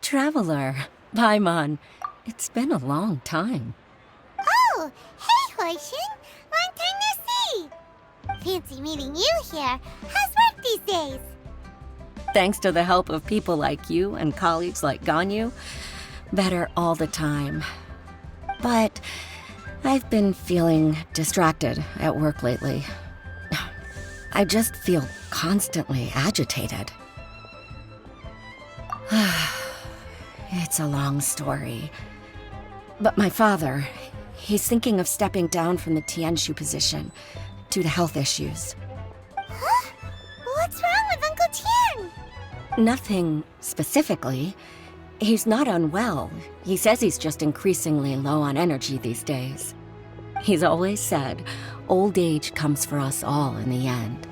Traveler, Paimon. It's been a long time. Oh, hey, Hoishin! Long time no see! Fancy meeting you here. How's work these days? Thanks to the help of people like you and colleagues like Ganyu, better all the time. But I've been feeling distracted at work lately. I just feel constantly agitated. It's a long story. But my father, he's thinking of stepping down from the Tianshu position due to health issues. Huh? What's wrong with Uncle Tian? Nothing specifically. He's not unwell. He says he's just increasingly low on energy these days. He's always said, old age comes for us all in the end.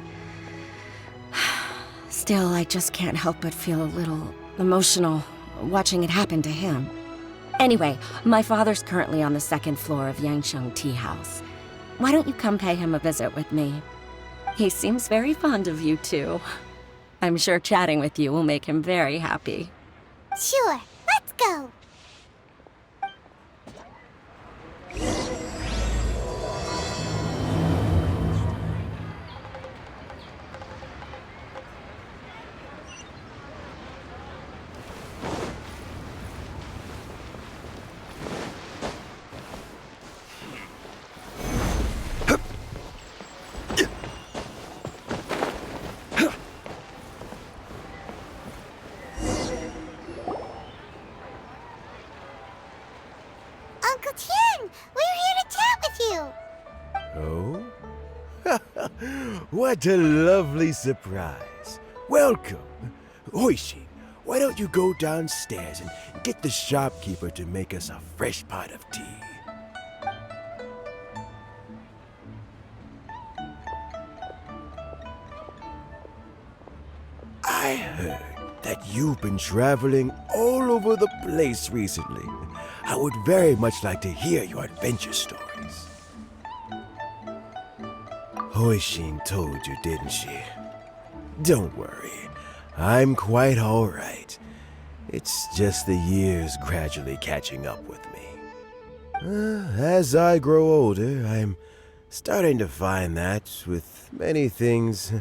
Still, I just can't help but feel a little emotional watching it happen to him. Anyway, my father's currently on the second floor of Yangsheng Tea House. Why don't you come pay him a visit with me? He seems very fond of you, too. I'm sure chatting with you will make him very happy. Sure, let's go. Uncle Tian, we're here to chat with you. Oh? What a lovely surprise. Welcome. Hoishi, why don't you go downstairs and get the shopkeeper to make us a fresh pot of tea? I heard that you've been traveling all over the place recently. I would very much like to hear your adventure stories. Hoishin told you, didn't she? Don't worry, I'm quite all right. It's just the years gradually catching up with me. As I grow older, I'm starting to find that with many things,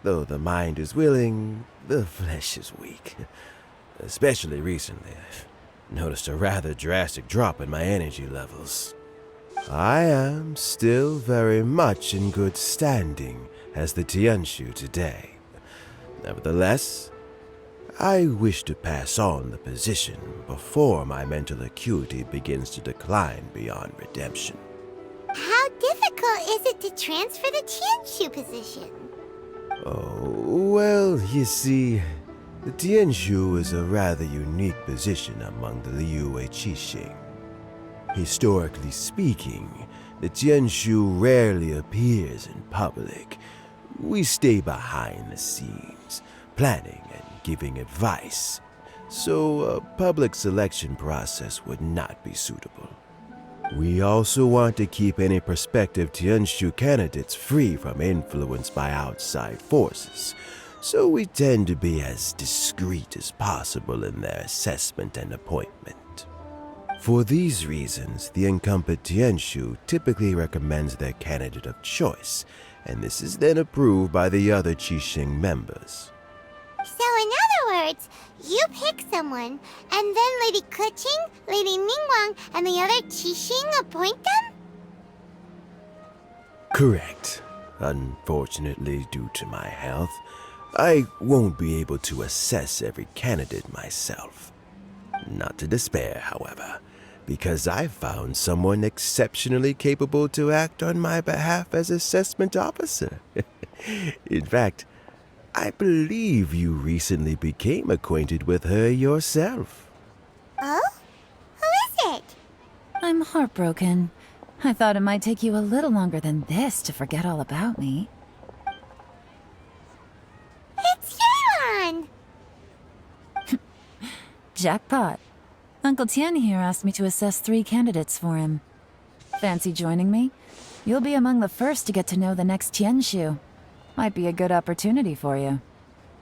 though the mind is willing, the flesh is weak. Especially recently, I've noticed a rather drastic drop in my energy levels. I am still very much in good standing as the Tianshu today. Nevertheless, I wish to pass on the position before my mental acuity begins to decline beyond redemption. How difficult is it to transfer the Tianshu position? Oh, well, you see, the Tianshu is a rather unique position among the Liyue Qixing. Historically speaking, the Tianshu rarely appears in public. We stay behind the scenes, planning and giving advice, so a public selection process would not be suitable. We also want to keep any prospective Tianshu candidates free from influence by outside forces, so we tend to be as discreet as possible in their assessment and appointment. For these reasons, the incumbent Tianshu typically recommends their candidate of choice, and this is then approved by the other Qixing members. So in other words, you pick someone, and then Lady Keqing, Lady Ningguang, and the other Qixing appoint them? Correct. Unfortunately, due to my health, I won't be able to assess every candidate myself. Not to despair, however, because I found someone exceptionally capable to act on my behalf as assessment officer. In fact, I believe you recently became acquainted with her yourself. Oh? Who is it? I'm heartbroken. I thought it might take you a little longer than this to forget all about me. It's Yelan! Jackpot. Uncle Tian here asked me to assess 3 candidates for him. Fancy joining me? You'll be among the first to get to know the next Tianshu. Might be a good opportunity for you.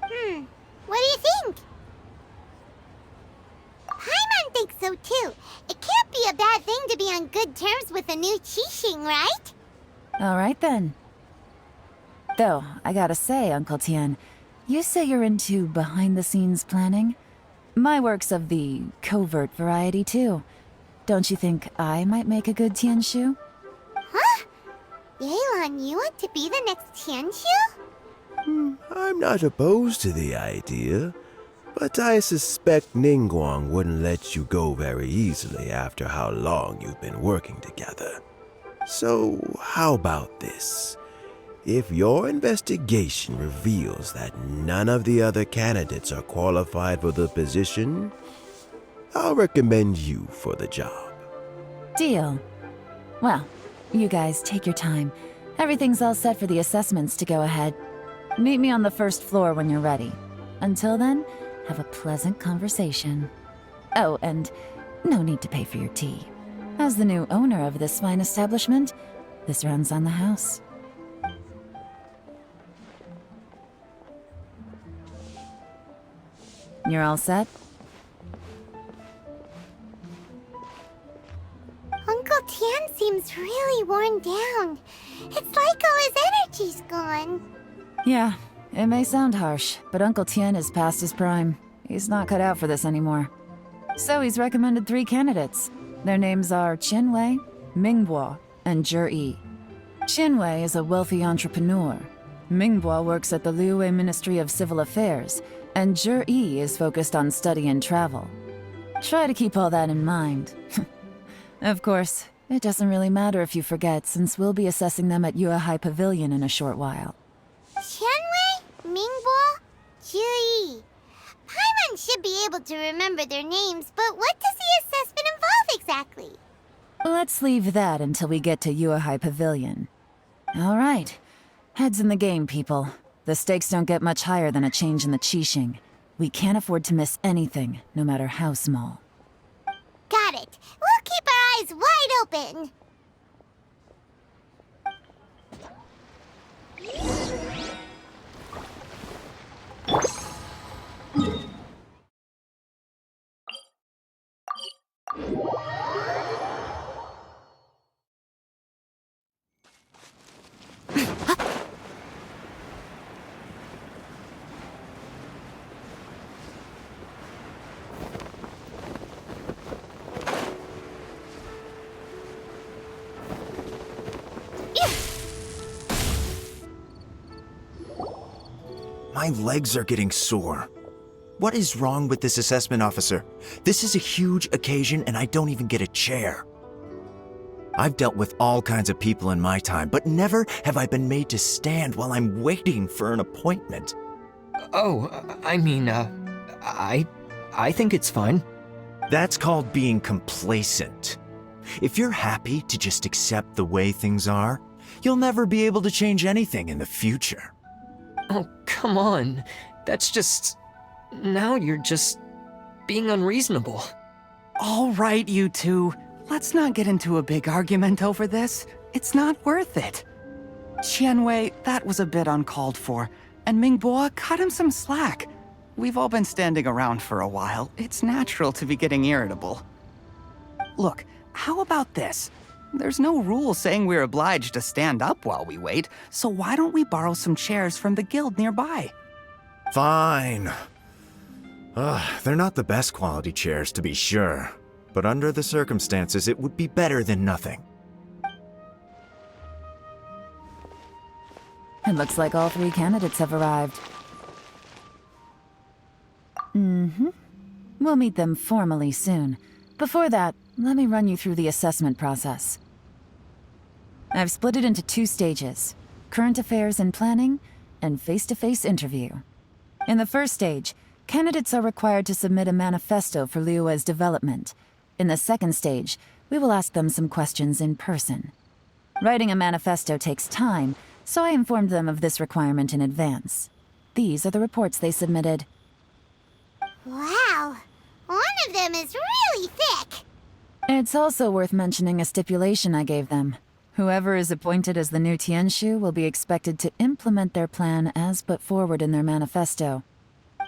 What do you think? so too. It can't be a bad thing to be on good terms with a new Qixing, right? All right then. Though, I gotta say, Uncle Tian, you say you're into behind-the-scenes planning? My work's of the covert variety, too. Don't you think I might make a good Tianshu? Huh? Yelan, you want to be the next Tianshu? I'm not opposed to the idea, but I suspect Ningguang wouldn't let you go very easily after how long you've been working together. So, how about this? If your investigation reveals that none of the other candidates are qualified for the position, I'll recommend you for the job. Deal. Well, you guys take your time. Everything's all set for the assessments to go ahead. Meet me on the first floor when you're ready. Until then, have a pleasant conversation. Oh, and no need to pay for your tea. As the new owner of this fine establishment, this runs on the house. You're all set? Uncle Tian seems really worn down. It's like all his energy's gone. Yeah, it may sound harsh, but Uncle Tian is past his prime. He's not cut out for this anymore. So he's recommended 3 candidates. Their names are Qianwei, Mingbo, and Zhi. Qianwei is a wealthy entrepreneur. Mingbo works at the Liyue Ministry of Civil Affairs, and Zhi is focused on study and travel. Try to keep all that in mind. Of course, it doesn't really matter if you forget, since we'll be assessing them at Yuehai Pavilion in a short while. Qianwei, Mingbo, Zhi. Paimon should be able to remember their names, but what does the assessment involve exactly? Let's leave that until we get to Yuehai Pavilion. All right. Heads in the game, people. The stakes don't get much higher than a change in the Qixing. We can't afford to miss anything, no matter how small. Got it. We'll keep our eyes wide open. My legs are getting sore. What is wrong with this assessment officer? This is a huge occasion and I don't even get a chair. I've dealt with all kinds of people in my time, but never have I been made to stand while I'm waiting for an appointment. Oh, I think it's fine. That's called being complacent. If you're happy to just accept the way things are, you'll never be able to change anything in the future. Oh, come on. That's just... Now you're just being unreasonable. All right, you two. Let's not get into a big argument over this. It's not worth it. Qianwei, that was a bit uncalled for. And Mingbo, cut him some slack. We've all been standing around for a while. It's natural to be getting irritable. Look, how about this? There's no rule saying we're obliged to stand up while we wait, so why don't we borrow some chairs from the guild nearby? Fine. They're not the best quality chairs, to be sure. But under the circumstances, it would be better than nothing. It looks like all 3 candidates have arrived. We'll meet them formally soon. Before that, let me run you through the assessment process. I've split it into 2 stages: current affairs and planning, and face-to-face interview. In the first stage, candidates are required to submit a manifesto for Liyue's development. In the second stage, we will ask them some questions in person. Writing a manifesto takes time, so I informed them of this requirement in advance. These are the reports they submitted. Wow. One of them is really thick. It's also worth mentioning a stipulation I gave them. Whoever is appointed as the new Tianshu will be expected to implement their plan as put forward in their manifesto.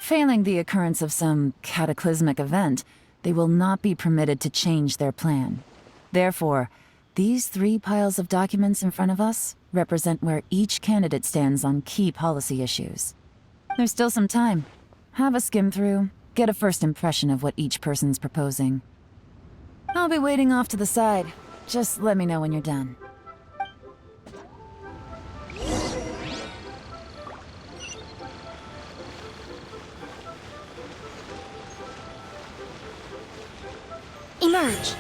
Failing the occurrence of some cataclysmic event, They will not be permitted to change their plan. Therefore, these 3 piles of documents in front of us represent where each candidate stands on key policy issues. There's still some time. Have a skim through, get a first impression of what each person's proposing. I'll be waiting off to the side. Just let me know when you're done. Emerge.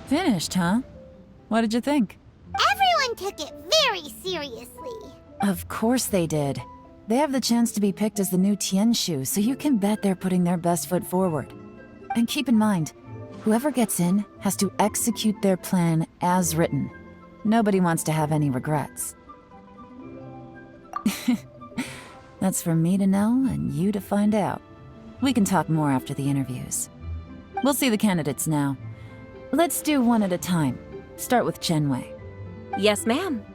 Finished, huh? What did you think? Everyone took it very seriously. Of course they did. They have the chance to be picked as the new Tianshu, so you can bet they're putting their best foot forward. And keep in mind, whoever gets in has to execute their plan as written. Nobody wants to have any regrets. That's for me to know and you to find out. We can talk more after the interviews. We'll see the candidates now. Let's do one at a time. Start with Chenwei. Yes, ma'am.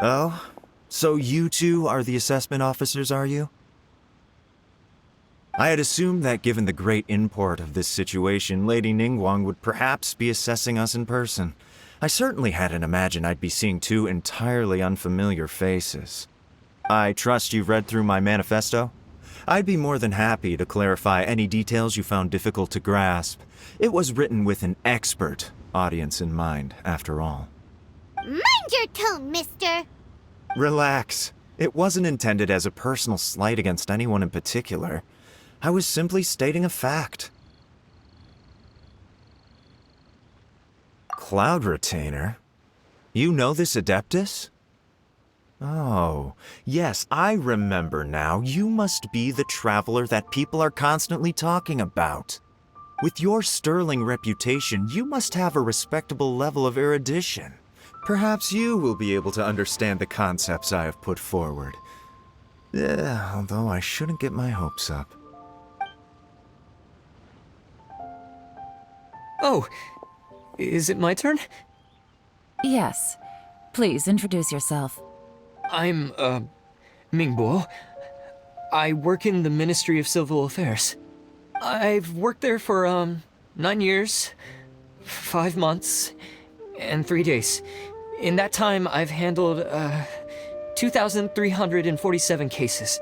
Oh? So you two are the assessment officers, are you? I had assumed that given the great import of this situation, Lady Ningguang would perhaps be assessing us in person. I certainly hadn't imagined I'd be seeing 2 entirely unfamiliar faces. I trust you've read through my manifesto? I'd be more than happy to clarify any details you found difficult to grasp. It was written with an expert audience in mind, after all. Mind your tone, mister. Relax. It wasn't intended as a personal slight against anyone in particular. I was simply stating a fact. Cloud Retainer? You know this Adeptus? Oh, yes, I remember now. You must be the traveler that people are constantly talking about. With your sterling reputation, you must have a respectable level of erudition. Perhaps you will be able to understand the concepts I have put forward. Although I shouldn't get my hopes up. Oh, is it my turn? Yes. Please introduce yourself. I'm, Mingbo. I work in the Ministry of Civil Affairs. I've worked there for, 9 years, 5 months, and 3 days. In that time, I've handled, 2,347 cases.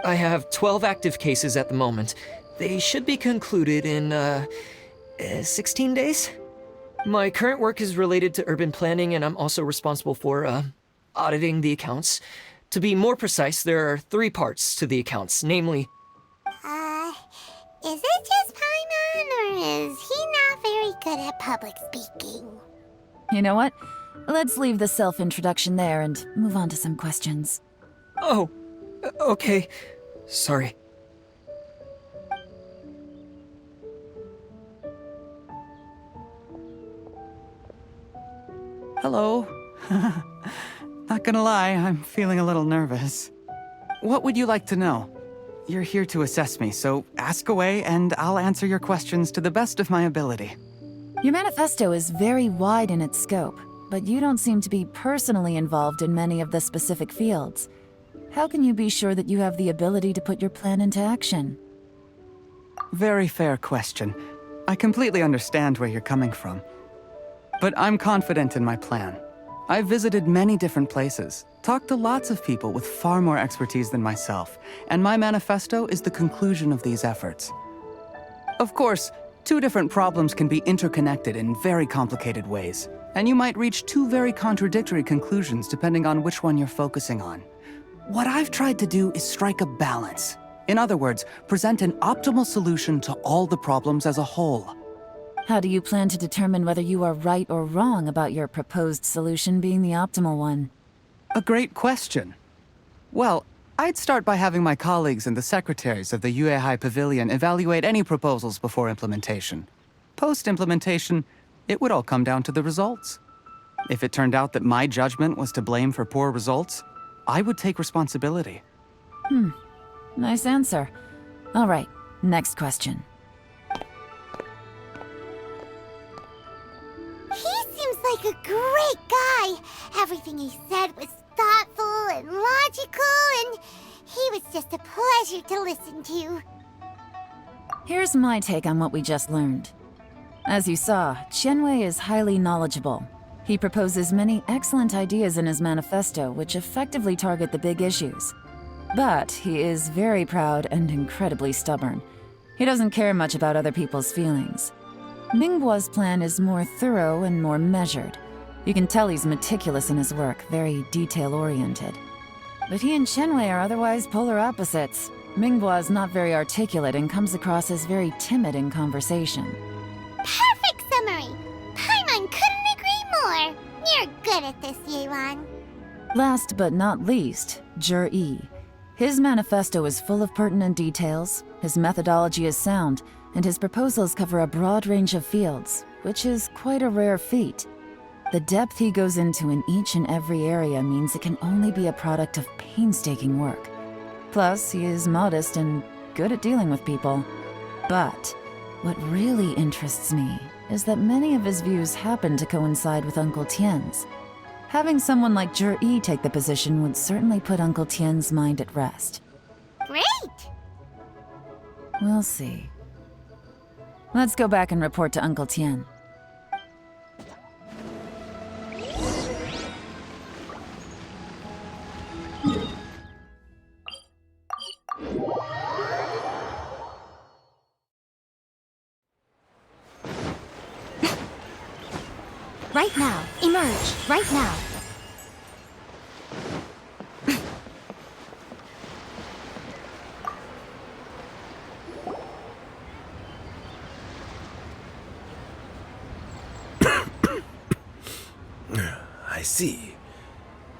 I have 12 active cases at the moment. They should be concluded in, 16 days? My current work is related to urban planning, and I'm also responsible for, auditing the accounts. To be more precise, there are 3 parts to the accounts, namely... Is it just Paimon, or is he not very good at public speaking? You know what? Let's leave the self-introduction there and move on to some questions. Oh, okay. Sorry. Hello. Not gonna lie, I'm feeling a little nervous. What would you like to know? You're here to assess me, so ask away and I'll answer your questions to the best of my ability. Your manifesto is very wide in its scope, but you don't seem to be personally involved in many of the specific fields. How can you be sure that you have the ability to put your plan into action? Very fair question. I completely understand where you're coming from. But I'm confident in my plan. I've visited many different places, talked to lots of people with far more expertise than myself, and my manifesto is the conclusion of these efforts. Of course, 2 different problems can be interconnected in very complicated ways, and you might reach 2 very contradictory conclusions depending on which one you're focusing on. What I've tried to do is strike a balance. In other words, present an optimal solution to all the problems as a whole. How do you plan to determine whether you are right or wrong about your proposed solution being the optimal one? A great question. Well, I'd start by having my colleagues and the secretaries of the Yuehai Pavilion evaluate any proposals before implementation. Post-implementation, it would all come down to the results. If it turned out that my judgment was to blame for poor results, I would take responsibility. Nice answer. All right, next question. He seems like a great guy. Everything he said was thoughtful and logical, and he was just a pleasure to listen to. Here's my take on what we just learned. As you saw, Qianwei is highly knowledgeable. He proposes many excellent ideas in his manifesto which effectively target the big issues. But he is very proud and incredibly stubborn. He doesn't care much about other people's feelings. Mingbo's plan is more thorough and more measured. You can tell he's meticulous in his work, very detail-oriented. But he and Qianwei are otherwise polar opposites. Mingbo is not very articulate and comes across as very timid in conversation. Perfect summary! Paimon couldn't agree more! You're good at this, Yelan. Last but not least, Zhi. His manifesto is full of pertinent details, his methodology is sound, and his proposals cover a broad range of fields, which is quite a rare feat. The depth he goes into in each and every area means it can only be a product of painstaking work. Plus, he is modest and good at dealing with people. But what really interests me is that many of his views happen to coincide with Uncle Tien's. Having someone like Zhi take the position would certainly put Uncle Tien's mind at rest. Great! We'll see. Let's go back and report to Uncle Tien. Right now. Emerge. Right now. I see.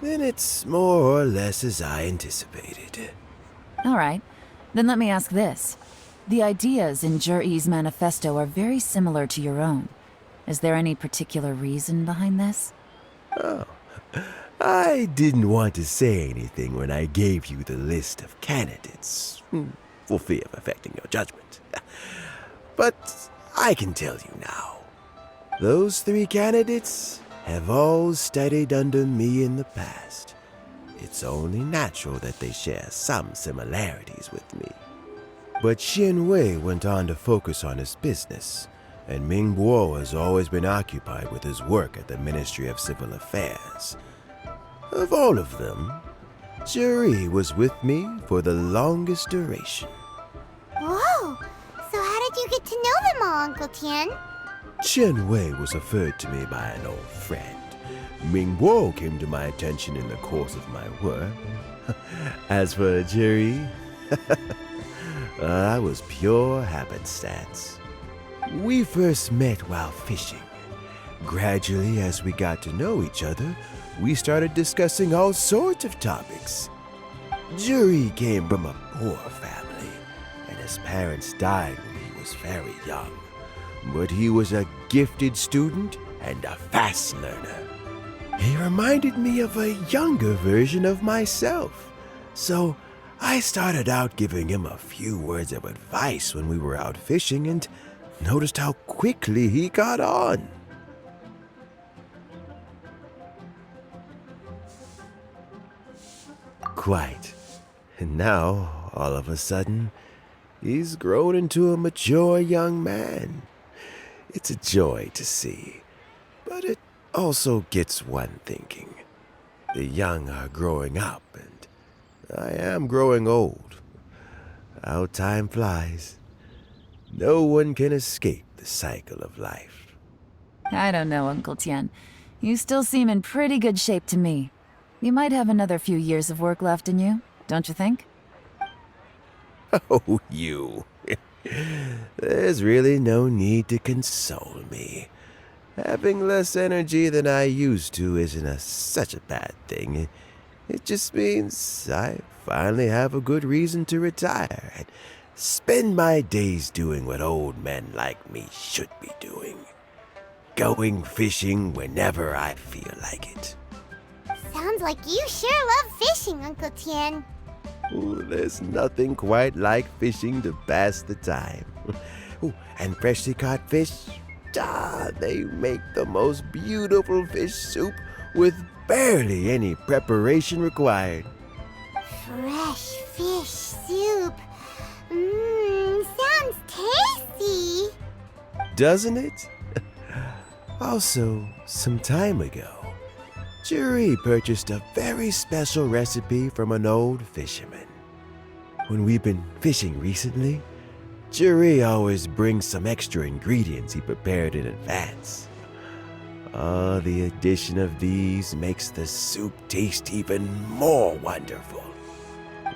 Then it's more or less as I anticipated. All right, then let me ask this. The ideas in Zhi's manifesto are very similar to your own. Is there any particular reason behind this? Oh, I didn't want to say anything when I gave you the list of candidates, for fear of affecting your judgment. But I can tell you now. Those 3 candidates have all studied under me in the past. It's only natural that they share some similarities with me. But Qianwei went on to focus on his business, and Mingbo has always been occupied with his work at the Ministry of Civil Affairs. Of all of them, Zhi was with me for the longest duration. Whoa! So how did you get to know them all, Uncle Tien? Qianwei was referred to me by an old friend. Mingbo came to my attention in the course of my work. As for Zhi, I was pure happenstance. We first met while fishing. Gradually, as we got to know each other, we started discussing all sorts of topics. Zhi came from a poor family, and his parents died when he was very young. But he was a gifted student and a fast learner. He reminded me of a younger version of myself, so I started out giving him a few words of advice when we were out fishing and noticed how quickly he got on. Quite. And now, all of a sudden, he's grown into a mature young man. It's a joy to see, but it also gets one thinking. The young are growing up, and I am growing old. How time flies. No one can escape the cycle of life. I don't know, Uncle Tien. You still seem in pretty good shape to me. You might have another few years of work left in you, don't you think? Oh, you. There's really no need to console me. Having less energy than I used to isn't such a bad thing. It just means I finally have a good reason to retire and spend my days doing what old men like me should be doing. Going fishing whenever I feel like it. Sounds like you sure love fishing, Uncle Tien. Ooh, there's nothing quite like fishing to pass the time. Ooh, and freshly caught fish, they make the most beautiful fish soup with barely any preparation required. Fresh fish soup. Sounds tasty. Doesn't it? Also, some time ago, Jerry purchased a very special recipe from an old fisherman. When we've been fishing recently, Jerry always brings some extra ingredients he prepared in advance. The addition of these makes the soup taste even more wonderful.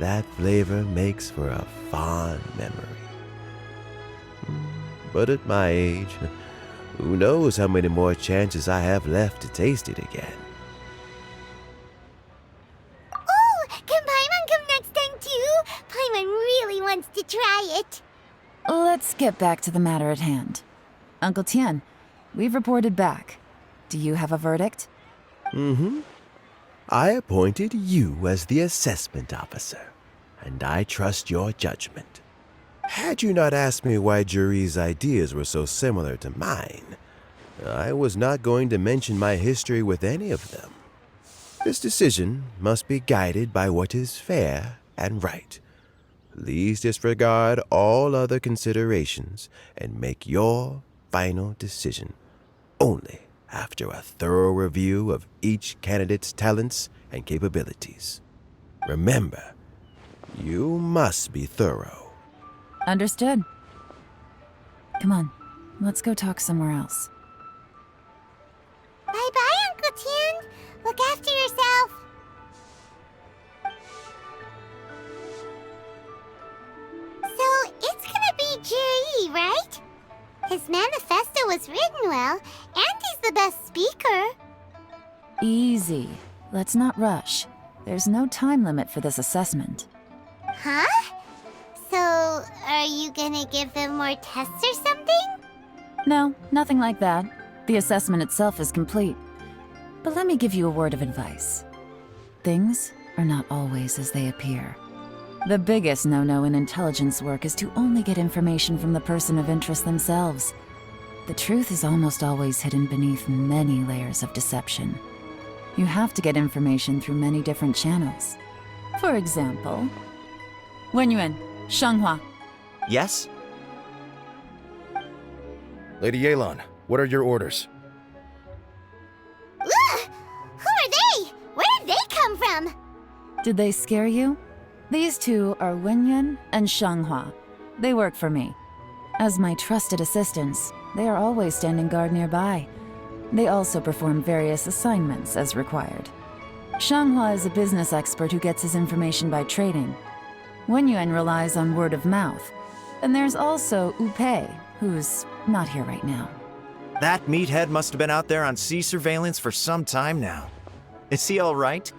That flavor makes for a fond memory. But at my age, who knows how many more chances I have left to taste it again. Oh, can Paimon come next time too? Paimon really wants to try it. Let's get back to the matter at hand. Uncle Tien, we've reported back. Do you have a verdict? I appointed you as the assessment officer, and I trust your judgment. Had you not asked me why Juri's ideas were so similar to mine, I was not going to mention my history with any of them. This decision must be guided by what is fair and right. Please disregard all other considerations and make your final decision only after a thorough review of each candidate's talents and capabilities. Remember, you must be thorough. Understood. Come on, let's go talk somewhere else. Bye-bye, Uncle Tien. Look after yourself. So, it's gonna be Jiri, right? His manifesto was written well, and he's the best speaker. Easy. Let's not rush. There's no time limit for this assessment. Huh? So, are you gonna give them more tests or something? No, nothing like that. The assessment itself is complete. But let me give you a word of advice. Things are not always as they appear. The biggest no-no in intelligence work is to only get information from the person of interest themselves. The truth is almost always hidden beneath many layers of deception. You have to get information through many different channels. For example, Wenyuan, Shanghua. Yes? Lady Yelan, what are your orders? Ugh! Who are they? Where did they come from? Did they scare you? These two are Wenyuan and Shanghua. They work for me. As my trusted assistants, they are always standing guard nearby. They also perform various assignments as required. Shanghua is a business expert who gets his information by trading. Wenyuan relies on word of mouth. And there's also Upei, who's not here right now. That meathead must have been out there on sea surveillance for some time now. Is he all right?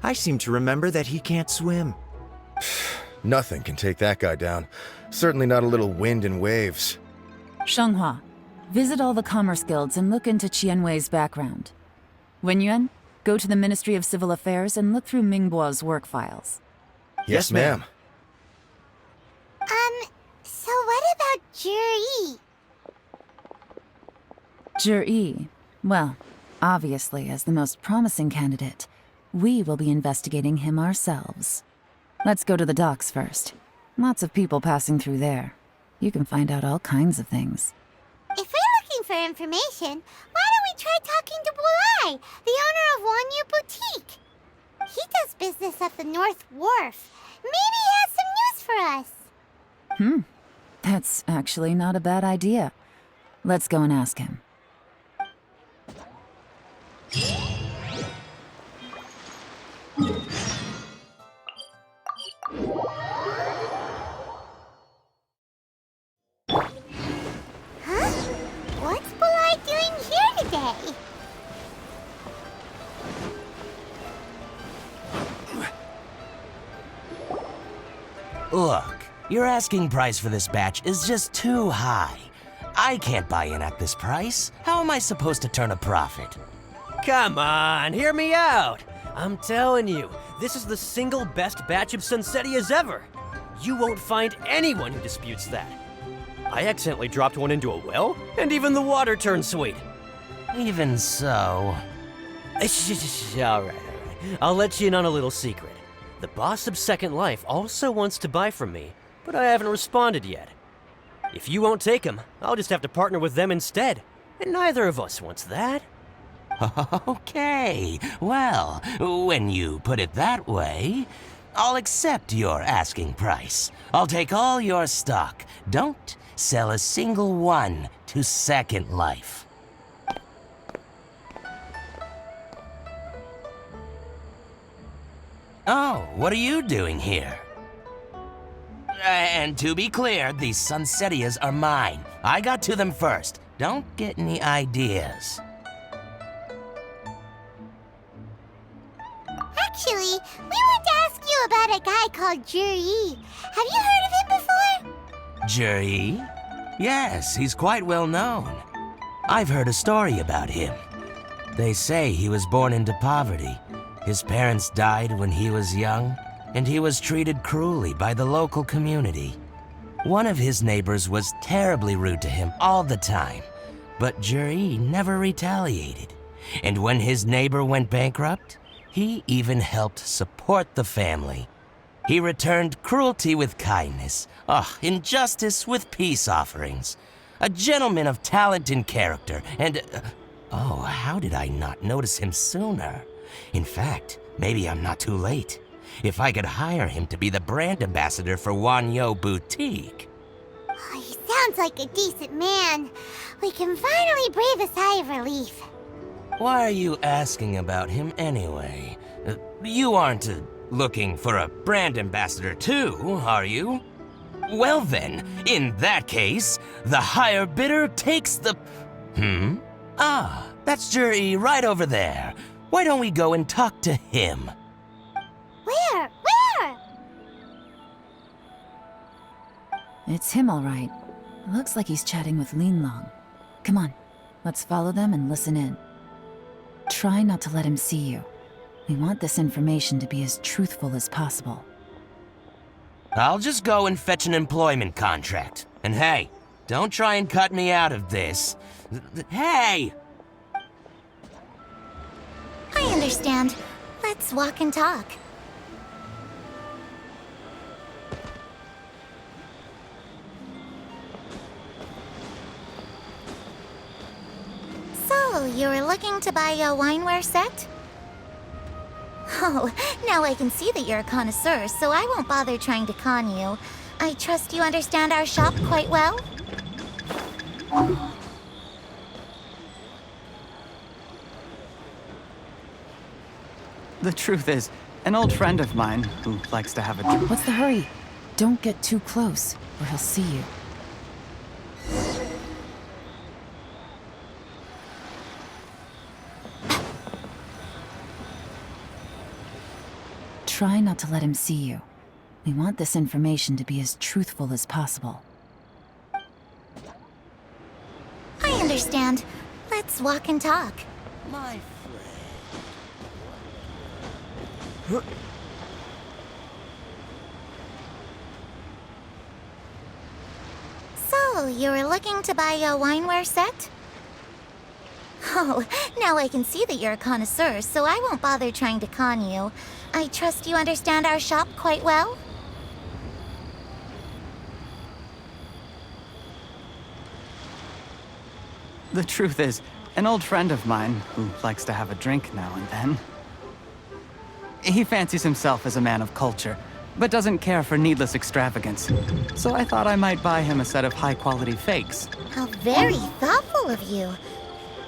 I seem to remember that he can't swim. Nothing can take that guy down. Certainly not a little wind and waves. Shanghua, visit all the commerce guilds and look into Qianwei's background. Wenyuan, go to the Ministry of Civil Affairs and look through Mingbo's work files. Yes, ma'am. So what about Jiri? Jiri, well, obviously as the most promising candidate, we will be investigating him ourselves. Let's go to the docks first. Lots of people passing through there. You can find out all kinds of things. If we're looking for information, why don't we try talking to Bulai, the owner of Wanyu Boutique? He does business at the North Wharf. Maybe he has some news for us. That's actually not a bad idea. Let's go and ask him. What's Bulai doing here today? Look, your asking price for this batch is just too high. I can't buy in at this price. How am I supposed to turn a profit? Come on, hear me out. I'm telling you, this is the single best batch of Sunsettias ever. You won't find anyone who disputes that. I accidentally dropped one into a well, and even the water turned sweet. Even so... All right. I'll let you in on a little secret. The boss of Second Life also wants to buy from me, but I haven't responded yet. If you won't take him, I'll just have to partner with them instead, and neither of us wants that. Okay, well, when you put it that way, I'll accept your asking price. I'll take all your stock. Don't sell a single one to Second Life. Oh, what are you doing here? And to be clear, these Sunsettias are mine. I got to them first. Don't get any ideas. Actually, we want to ask you about a guy called Juri. Have you heard of him before? Juri? Yes, he's quite well known. I've heard a story about him. They say he was born into poverty. His parents died when he was young, and he was treated cruelly by the local community. One of his neighbors was terribly rude to him all the time, but Juri never retaliated. And when his neighbor went bankrupt, he even helped support the family. He returned cruelty with kindness, injustice with peace offerings. A gentleman of talent and character, and... how did I not notice him sooner? In fact, maybe I'm not too late. If I could hire him to be the brand ambassador for Wanyo Boutique. Oh, he sounds like a decent man. We can finally breathe a sigh of relief. Why are you asking about him anyway? You aren't looking for a brand ambassador too, are you? Well then, in that case, the higher bidder takes the... that's Juri right over there. Why don't we go and talk to him? Where? It's him, all right. Looks like he's chatting with Linlong. Come on, let's follow them and listen in. Try not to let him see you. We want this information to be as truthful as possible. I'll just go and fetch an employment contract. And hey, don't try and cut me out of this. Hey! I understand. Let's walk and talk. So, you were looking to buy a wineware set? Oh, now I can see that you're a connoisseur, so I won't bother trying to con you. I trust you understand our shop quite well? The truth is, an old friend of mine who likes to have a drink. What's the hurry? Don't get too close, or he'll see you. Try not to let him see you. We want this information to be as truthful as possible. I understand. Let's walk and talk. My friend. So, you were looking to buy a wineware set? Oh, now I can see that you're a connoisseur, so I won't bother trying to con you. I trust you understand our shop quite well? The truth is, an old friend of mine who likes to have a drink now and then. He fancies himself as a man of culture, but doesn't care for needless extravagance. So I thought I might buy him a set of high-quality fakes. How very thoughtful of you.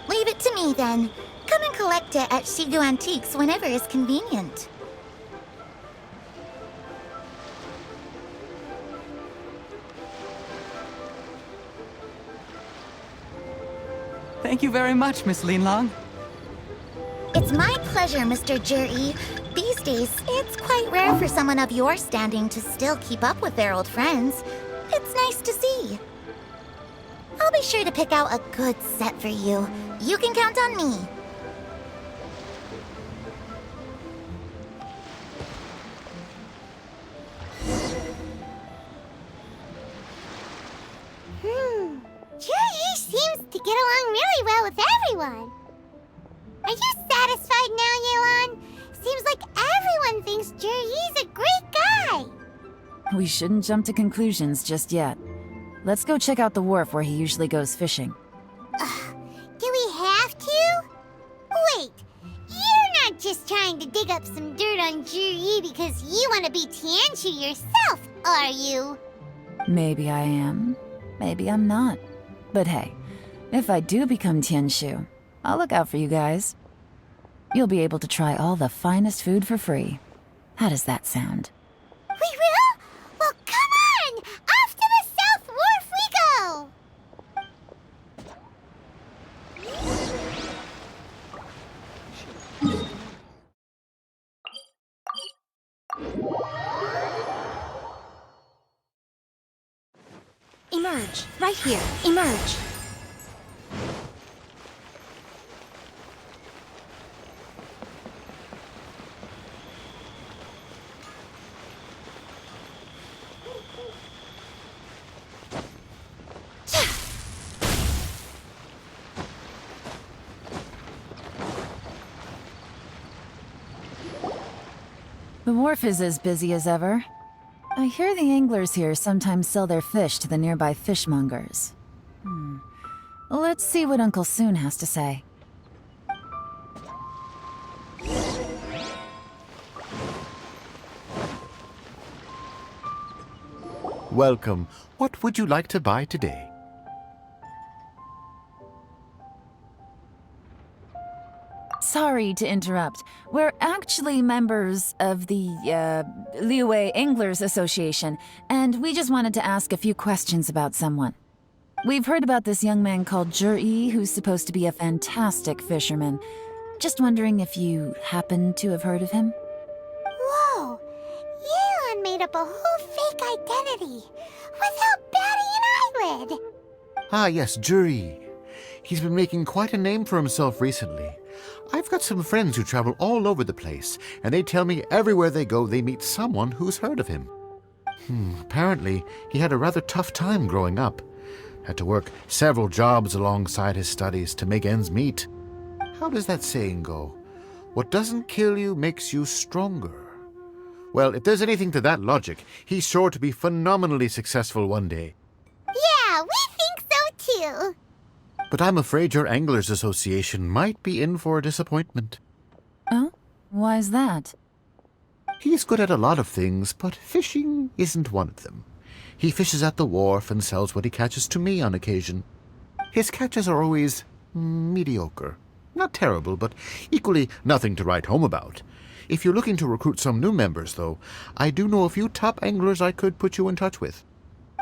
Leave it to me, then. Come and collect it at Shigu Antiques whenever is convenient. Thank you very much, Miss Linlong. It's my pleasure, Mr. Juri. These days, it's quite rare for someone of your standing to still keep up with their old friends. It's nice to see. I'll be sure to pick out a good set for you. You can count on me. Juri seems to get along really well with everyone. Are you satisfied now, Yelan? Seems like everyone thinks Juri's a great guy. We shouldn't jump to conclusions just yet. Let's go check out the wharf where he usually goes fishing. Do we have to? Wait, you're not just trying to dig up some dirt on Juri because you want to be Tianshu yourself, are you? Maybe I am. Maybe I'm not. But hey, if I do become Tianshu, I'll look out for you guys. You'll be able to try all the finest food for free. How does that sound? We will? Well, come on! Off to the South Wharf we go! Emerge. Right here. Emerge. The wharf is as busy as ever. I hear the anglers here sometimes sell their fish to the nearby fishmongers. Let's see what Uncle Soon has to say. Welcome. What would you like to buy today? Sorry to interrupt. We're actually members of the, Liyue Anglers Association, and we just wanted to ask a few questions about someone. We've heard about this young man called Juri, who's supposed to be a fantastic fisherman. Just wondering if you happen to have heard of him? Whoa! Yelan made up a whole fake identity without batting an eyelid! Ah, yes, Juri. He's been making quite a name for himself recently. I've got some friends who travel all over the place, and they tell me everywhere they go they meet someone who's heard of him. Apparently, he had a rather tough time growing up. Had to work several jobs alongside his studies to make ends meet. How does that saying go? What doesn't kill you makes you stronger. Well, if there's anything to that logic, he's sure to be phenomenally successful one day. Yeah, we think so too! But I'm afraid your Anglers Association might be in for a disappointment. Oh? Why's that? He's good at a lot of things, but fishing isn't one of them. He fishes at the wharf and sells what he catches to me on occasion. His catches are always mediocre. Not terrible, but equally nothing to write home about. If you're looking to recruit some new members, though, I do know a few top anglers I could put you in touch with.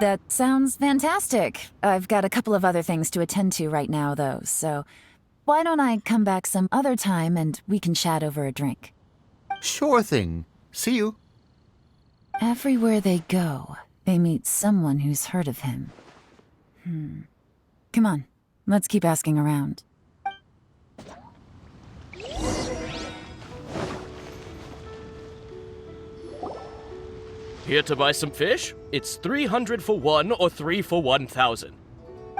That sounds fantastic. I've got a couple of other things to attend to right now, though, so why don't I come back some other time and we can chat over a drink? Sure thing. See you. Everywhere they go, they meet someone who's heard of him. Come on, let's keep asking around. Here to buy some fish? It's 300 for one or 3 for 1,000.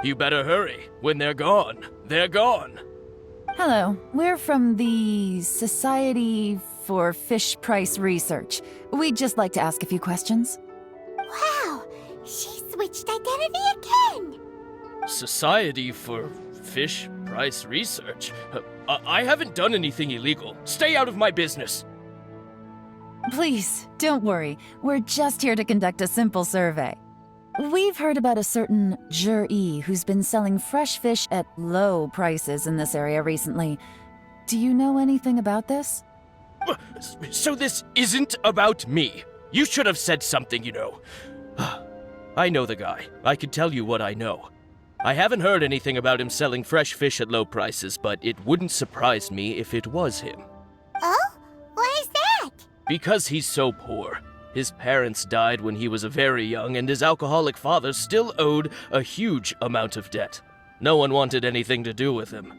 You better hurry. When they're gone, they're gone. Hello, we're from the Society for Fish Price Research. We'd just like to ask a few questions. Wow, she switched identity again! Society for Fish Price Research? I haven't done anything illegal. Stay out of my business. Please, don't worry. We're just here to conduct a simple survey. We've heard about a certain Juri who's been selling fresh fish at low prices in this area recently. Do you know anything about this? So this isn't about me. You should have said something, you know. I know the guy. I can tell you what I know. I haven't heard anything about him selling fresh fish at low prices, but it wouldn't surprise me if it was him. Oh? Why is that? Because he's so poor. His parents died when he was very young, and his alcoholic father still owed a huge amount of debt. No one wanted anything to do with him.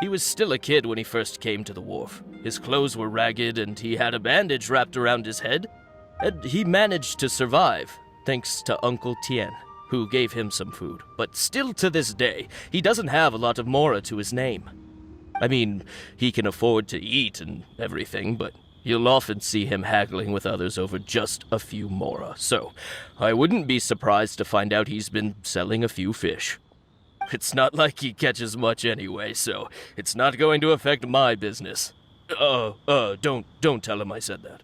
He was still a kid when he first came to the wharf. His clothes were ragged, and he had a bandage wrapped around his head. And he managed to survive, thanks to Uncle Tien, who gave him some food. But still to this day, he doesn't have a lot of mora to his name. I mean, he can afford to eat and everything, but you'll often see him haggling with others over just a few mora. So, I wouldn't be surprised to find out he's been selling a few fish. It's not like he catches much anyway, so it's not going to affect my business. Don't tell him I said that.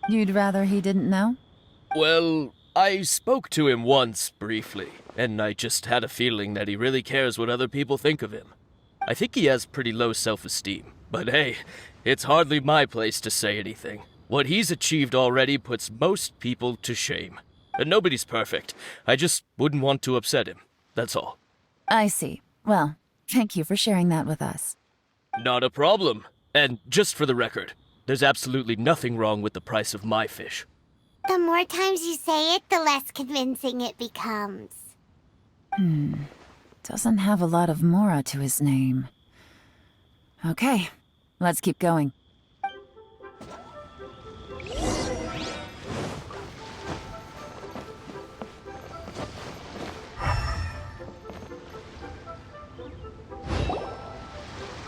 You'd rather he didn't know? Well, I spoke to him once, briefly, and I just had a feeling that he really cares what other people think of him. I think he has pretty low self-esteem, but hey, it's hardly my place to say anything. What he's achieved already puts most people to shame. And nobody's perfect. I just wouldn't want to upset him, that's all. I see. Well, thank you for sharing that with us. Not a problem. And just for the record, there's absolutely nothing wrong with the price of my fish. The more times you say it, the less convincing it becomes. Doesn't have a lot of mora to his name. Okay, let's keep going.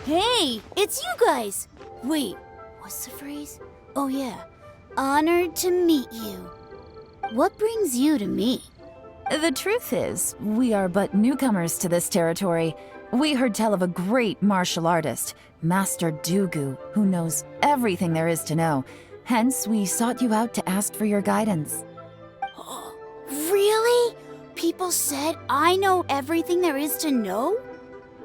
Hey, it's you guys! Wait, what's the phrase? Oh yeah, honored to meet you. What brings you to me? The truth is, we are but newcomers to this territory. We heard tell of a great martial artist, Master Dugu, who knows everything there is to know. Hence, we sought you out to ask for your guidance. Really? People said I know everything there is to know?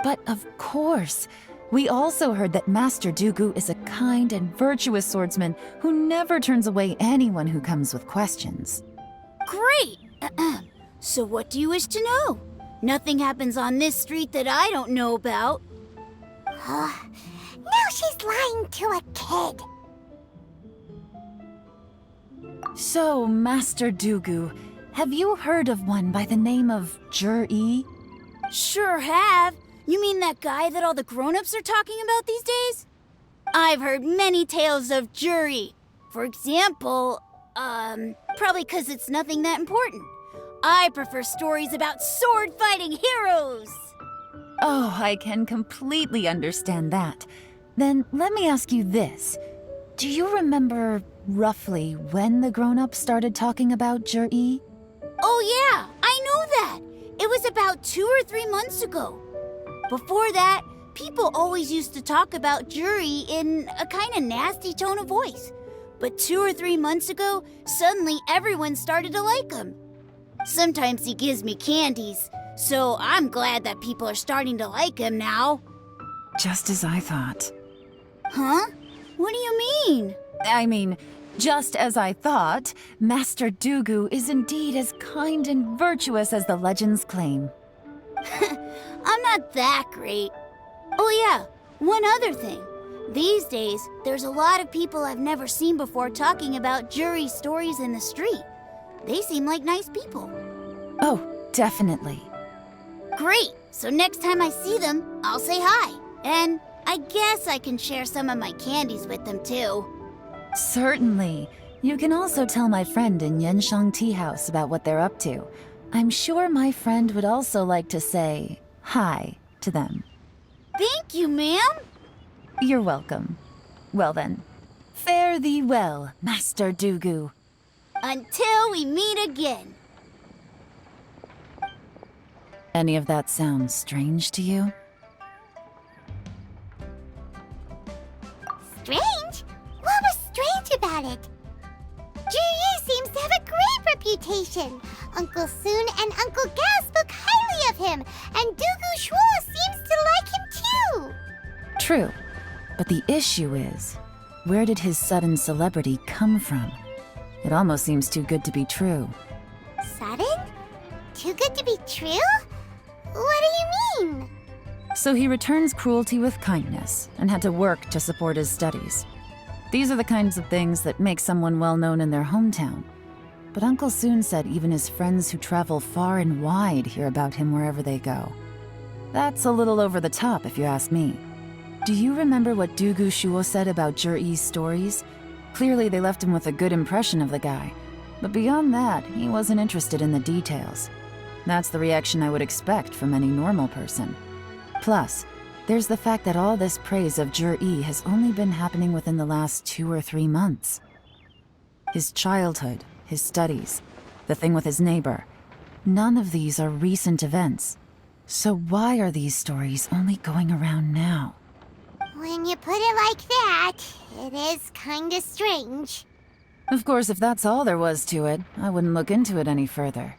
But of course, we also heard that Master Dugu is a kind and virtuous swordsman who never turns away anyone who comes with questions. Great! So what do you wish to know? Nothing happens on this street that I don't know about. Now she's lying to a kid. So, Master Dugu, have you heard of one by the name of Jur-E? Sure have. You mean that guy that all the grown-ups are talking about these days? I've heard many tales of Juri. For example, probably 'cause it's nothing that important. I prefer stories about sword-fighting heroes! Oh, I can completely understand that. Then let me ask you this. Do you remember roughly when the grown-ups started talking about Jur-E? Oh yeah, I know that! It was about 2 or 3 months ago. Before that, people always used to talk about Juri in a kind of nasty tone of voice. But 2 or 3 months ago, suddenly everyone started to like him. Sometimes he gives me candies, so I'm glad that people are starting to like him now. Just as I thought. Huh? What do you mean? I mean, just as I thought, Master Dugu is indeed as kind and virtuous as the legends claim. I'm not that great. Oh yeah, one other thing. These days, there's a lot of people I've never seen before talking about Juri stories in the street. They seem like nice people. Oh, definitely. Great! So next time I see them, I'll say hi. And I guess I can share some of my candies with them too. Certainly. You can also tell my friend in Yenshan Tea House about what they're up to. I'm sure my friend would also like to say hi to them. Thank you, ma'am. You're welcome. Well then, fare thee well, Master Dugu. Until we meet again. Any of that sound strange to you? Strange? What was strange about it? Juri seems to have a great reputation. Uncle Soon and Uncle Gao spoke highly of him, and Dugu Shuo seems to like him too. True. But the issue is, where did his sudden celebrity come from? It almost seems too good to be true. Sudden? Too good to be true? What do you mean? So he returns cruelty with kindness and had to work to support his studies. These are the kinds of things that make someone well known in their hometown. But Uncle soon said even his friends who travel far and wide hear about him wherever they go. That's a little over the top, if you ask me. Do you remember what Dugu Shuo said about Jur-E's stories? Clearly they left him with a good impression of the guy. But beyond that, he wasn't interested in the details. That's the reaction I would expect from any normal person. Plus, there's the fact that all this praise of Jur-E has only been happening within the last 2 or 3 months. His childhood, his studies, the thing with his neighbor, none of these are recent events. So why are these stories only going around now? When you put it like that, it is kinda strange. Of course, if that's all there was to it, I wouldn't look into it any further.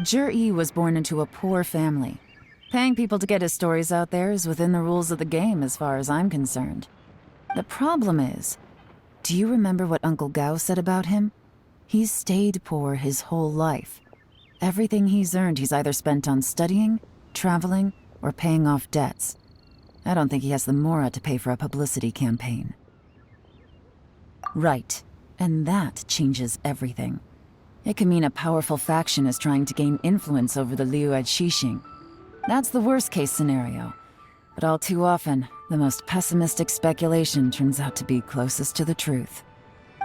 Jur-E was born into a poor family. Paying people to get his stories out there is within the rules of the game as far as I'm concerned. The problem is, do you remember what Uncle Gao said about him? He's stayed poor his whole life. Everything he's earned he's either spent on studying, traveling, or paying off debts. I don't think he has the mora to pay for a publicity campaign. Right, and that changes everything. It can mean a powerful faction is trying to gain influence over the Liu at Xixing. That's the worst-case scenario. But all too often, the most pessimistic speculation turns out to be closest to the truth.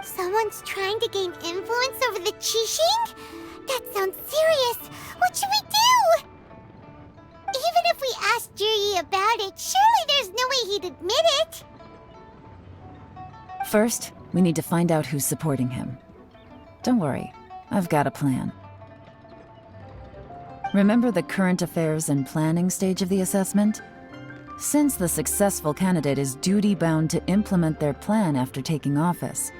Someone's trying to gain influence over the Qixing? That sounds serious. What should we do? Even if we asked Juri about it, surely there's no way he'd admit it. First, we need to find out who's supporting him. Don't worry, I've got a plan. Remember the current affairs and planning stage of the assessment? Since the successful candidate is duty-bound to implement their plan after taking office,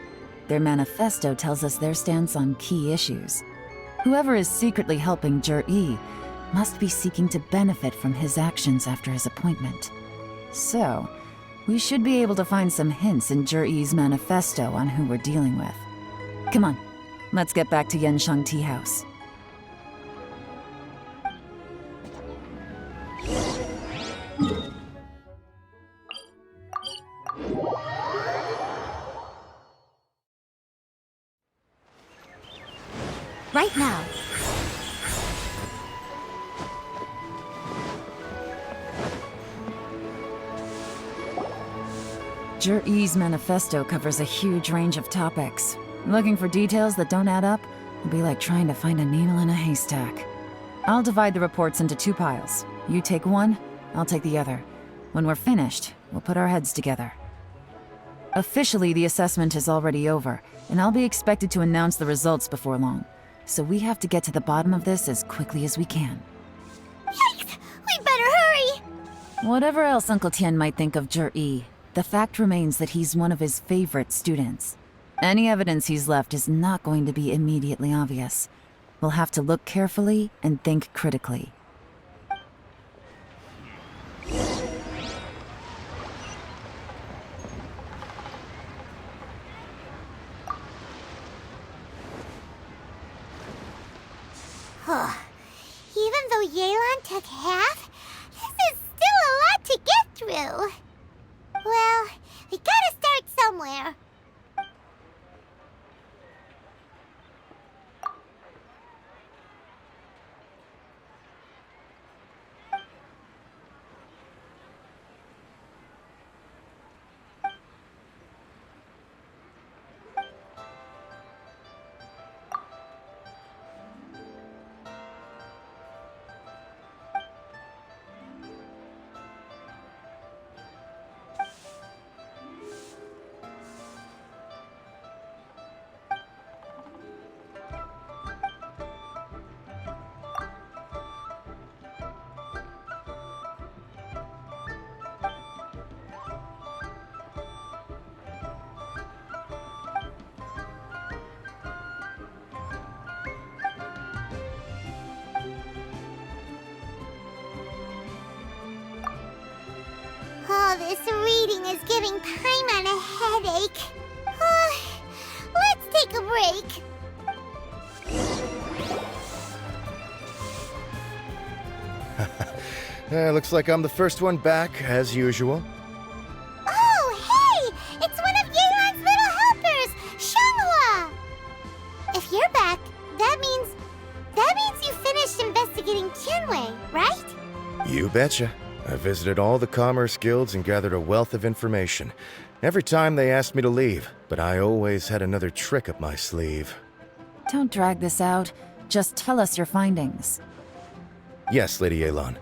their manifesto tells us their stance on key issues. Whoever is secretly helping Jur-E must be seeking to benefit from his actions after his appointment. So, we should be able to find some hints in Jur-E's manifesto on who we're dealing with. Come on, let's get back to Yenshang Tea House. Right now. Jur-E's manifesto covers a huge range of topics. Looking for details that don't add up will be like trying to find a needle in a haystack. I'll divide the reports into 2 piles. You take one, I'll take the other. When we're finished, we'll put our heads together. Officially, the assessment is already over, and I'll be expected to announce the results before long. So we have to get to the bottom of this as quickly as we can. Yikes! We better hurry! Whatever else Uncle Tian might think of Jur-E, the fact remains that he's one of his favorite students. Any evidence he's left is not going to be immediately obvious. We'll have to look carefully and think critically. Even though Yelan took half, this is still a lot to get through. Well, we gotta start somewhere. All this reading is giving Paimon a headache. Let's take a break. Looks like I'm the first one back, as usual. Oh, hey! It's one of Yelan's little helpers, Shanghua! If you're back, that means you finished investigating Tianwei, right? You betcha. I visited all the commerce guilds and gathered a wealth of information. Every time they asked me to leave, but I always had another trick up my sleeve. Don't drag this out. Just tell us your findings. Yes, Lady Yelan.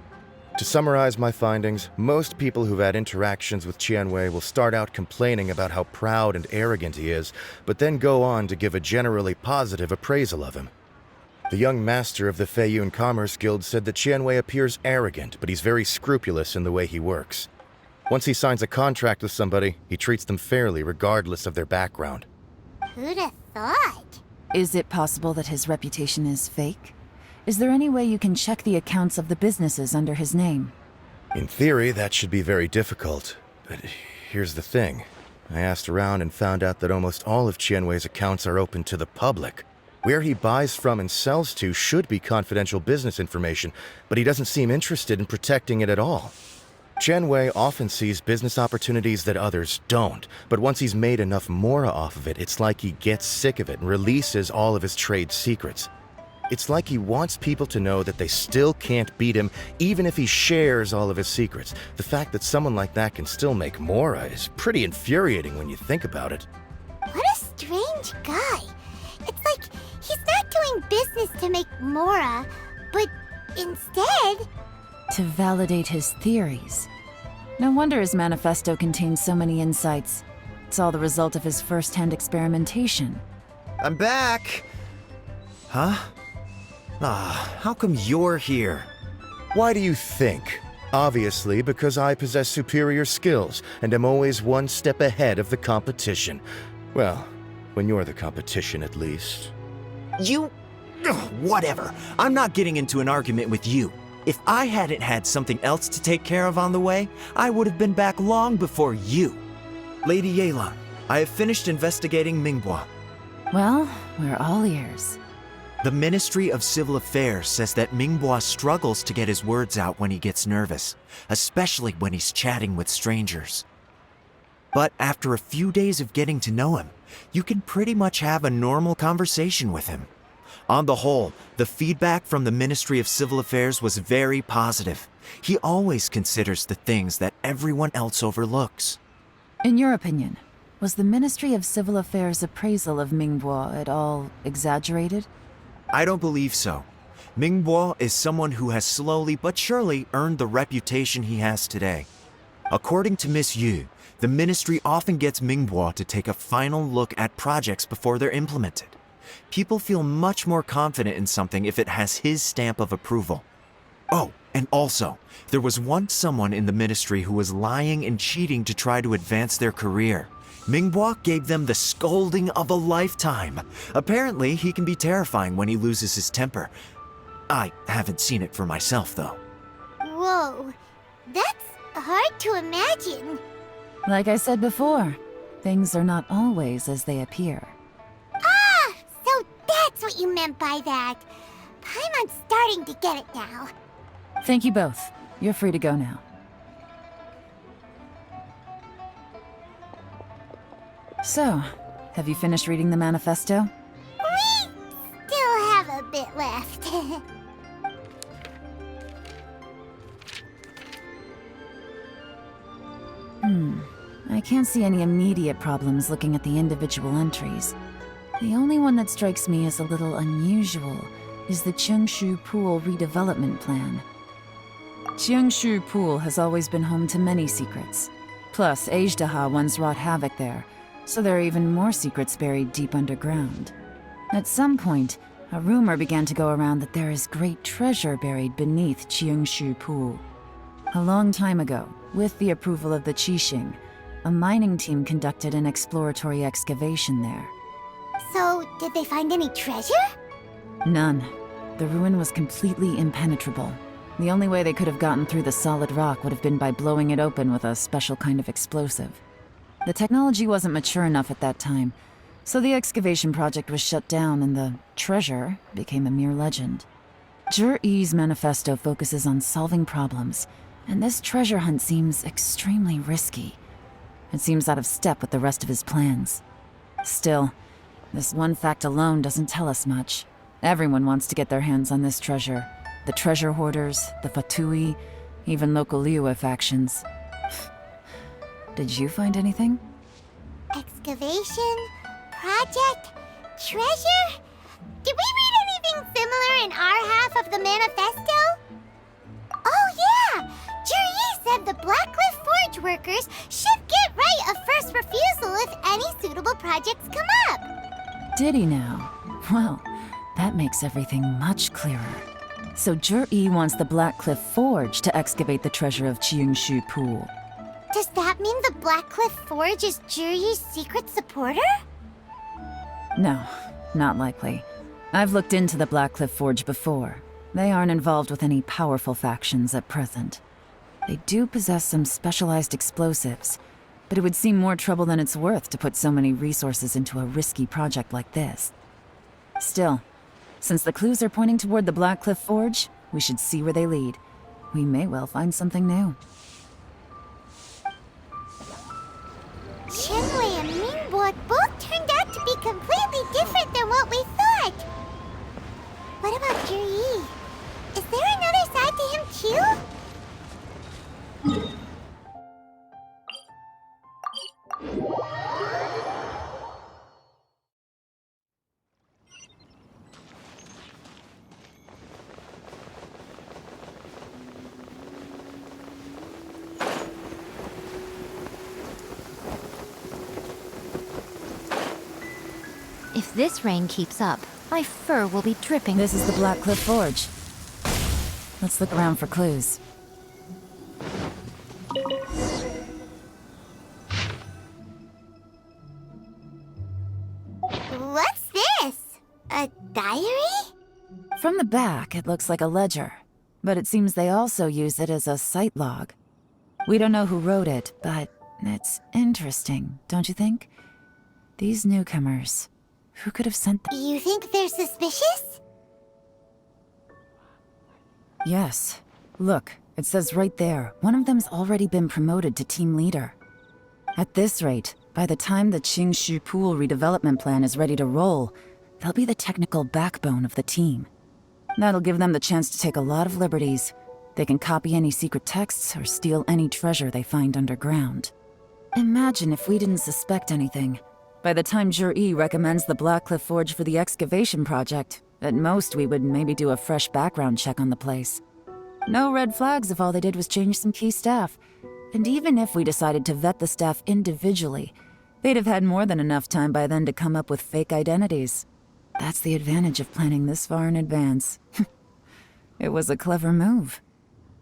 To summarize my findings, most people who've had interactions with Tianwei will start out complaining about how proud and arrogant he is, but then go on to give a generally positive appraisal of him. The young master of the Feiyun Commerce Guild said that Tianwei appears arrogant, but he's very scrupulous in the way he works. Once he signs a contract with somebody, he treats them fairly regardless of their background. Who'd have thought? Is it possible that his reputation is fake? Is there any way you can check the accounts of the businesses under his name? In theory, that should be very difficult. But here's the thing. I asked around and found out that almost all of Tianwei's accounts are open to the public. Where he buys from and sells to should be confidential business information, but he doesn't seem interested in protecting it at all. Tianwei often sees business opportunities that others don't, but once he's made enough mora off of it, it's like he gets sick of it and releases all of his trade secrets. It's like he wants people to know that they still can't beat him, even if he shares all of his secrets. The fact that someone like that can still make mora is pretty infuriating when you think about it. What a strange guy. It's like he's not doing business to make mora, but instead... to validate his theories. No wonder his manifesto contains so many insights. It's all the result of his first-hand experimentation. I'm back! Huh? How come you're here? Why do you think? Obviously, because I possess superior skills and am always one step ahead of the competition. Well, when you're the competition, at least. You... whatever. I'm not getting into an argument with you. If I hadn't had something else to take care of on the way, I would have been back long before you. Lady Yelan, I have finished investigating Mingbua. Well, we're all ears. The Ministry of Civil Affairs says that Mingbua struggles to get his words out when he gets nervous, especially when he's chatting with strangers. But after a few days of getting to know him, you can pretty much have a normal conversation with him. On the whole, the feedback from the Ministry of Civil Affairs was very positive. He always considers the things that everyone else overlooks. In your opinion, was the Ministry of Civil Affairs' appraisal of Mingbua at all exaggerated? I don't believe so. Mingbua is someone who has slowly but surely earned the reputation he has today. According to Miss Yu, the ministry often gets Mingbua to take a final look at projects before they're implemented. People feel much more confident in something if it has his stamp of approval. Oh, and also, there was once someone in the ministry who was lying and cheating to try to advance their career. Mingbua gave them the scolding of a lifetime. Apparently, he can be terrifying when he loses his temper. I haven't seen it for myself, though. Whoa, that's hard to imagine. Like I said before, things are not always as they appear. Ah, so that's what you meant by that. I'm starting to get it now. Thank you both. You're free to go now. So, have you finished reading the manifesto? We still have a bit left. I can't see any immediate problems looking at the individual entries. The only one that strikes me as a little unusual is the Chengshu Pool redevelopment plan. Chengshu Pool has always been home to many secrets. Plus, Ajdaha once wrought havoc there, so there are even more secrets buried deep underground. At some point, a rumor began to go around that there is great treasure buried beneath Chengshu Pool. A long time ago, with the approval of the Qixing, a mining team conducted an exploratory excavation there. So, did they find any treasure? None. The ruin was completely impenetrable. The only way they could have gotten through the solid rock would have been by blowing it open with a special kind of explosive. The technology wasn't mature enough at that time, so the excavation project was shut down and the treasure became a mere legend. Jur-E's manifesto focuses on solving problems, and this treasure hunt seems extremely risky. It seems out of step with the rest of his plans. Still, this one fact alone doesn't tell us much. Everyone wants to get their hands on this treasure. The treasure hoarders, the Fatui, even local Liyue factions. Did you find anything? Excavation, project, treasure? Did we read anything similar in our half of the manifesto? Oh yeah! Juri said the Blackcliff Forge workers should get right of first refusal if any suitable projects come up. Did he now? Well, that makes everything much clearer. So Jur-E wants the Blackcliff Forge to excavate the treasure of Qingshu Pool. Does that mean the Blackcliff Forge is Juri's secret supporter? No, not likely. I've looked into the Blackcliff Forge before. They aren't involved with any powerful factions at present. They do possess some specialized explosives, but it would seem more trouble than it's worth to put so many resources into a risky project like this. Still, since the clues are pointing toward the Blackcliff Forge, we should see where they lead. We may well find something new. Shenwei and Mingbo both turned out to be completely different than what we thought. What about Juri? Is there another side to him too? If this rain keeps up, my fur will be dripping. This is the Blackcliff Forge. Let's look around for clues. What's this? A diary? From the back, it looks like a ledger, but it seems they also use it as a site log. We don't know who wrote it, but it's interesting, don't you think? These newcomers, who could have sent them? You think they're suspicious? Yes. Look, it says right there, one of them's already been promoted to team leader. At this rate, by the time the Qingshu Pool redevelopment plan is ready to roll, they'll be the technical backbone of the team. That'll give them the chance to take a lot of liberties. They can copy any secret texts or steal any treasure they find underground. Imagine if we didn't suspect anything. By the time Jur-E recommends the Blackcliff Forge for the excavation project, at most we would maybe do a fresh background check on the place. No red flags if all they did was change some key staff. And even if we decided to vet the staff individually, they'd have had more than enough time by then to come up with fake identities. That's the advantage of planning this far in advance. It was a clever move.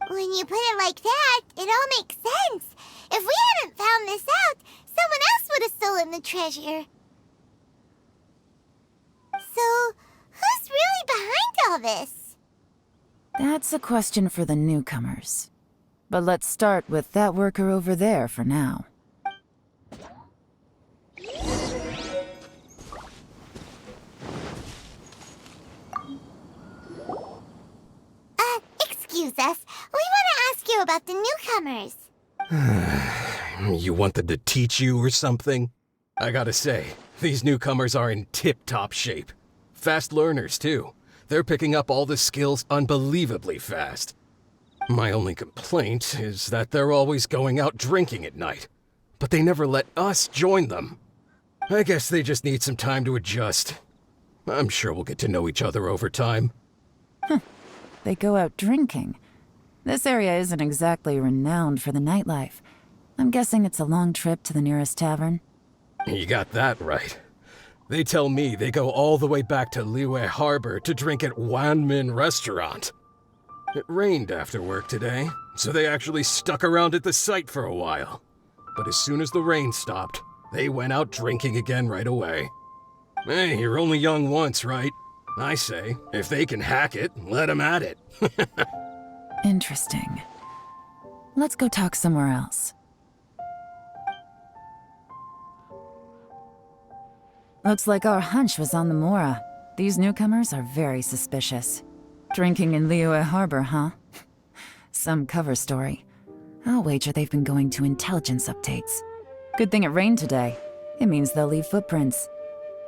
When you put it like that, it all makes sense. If we hadn't found this out, someone else would have stolen the treasure. So, who's really behind all this? That's a question for the newcomers. But let's start with that worker over there for now. Excuse us. We want to ask you about the newcomers. You want them to teach you or something? I gotta say, these newcomers are in tip-top shape. Fast learners, too. They're picking up all the skills unbelievably fast. My only complaint is that they're always going out drinking at night. But they never let us join them. I guess they just need some time to adjust. I'm sure we'll get to know each other over time. They go out drinking. This area isn't exactly renowned for the nightlife. I'm guessing it's a long trip to the nearest tavern. You got that right. They tell me they go all the way back to Liyue Harbor to drink at Wanmin Restaurant. It rained after work today, so they actually stuck around at the site for a while. But as soon as the rain stopped, they went out drinking again right away. Hey, you're only young once, right? I say, if they can hack it, let them at it. Interesting. Let's go talk somewhere else. Looks like our hunch was on the Mora. These newcomers are very suspicious. Drinking in Liyue Harbor, huh? Some cover story. I'll wager they've been going to intelligence updates. Good thing it rained today. It means they'll leave footprints.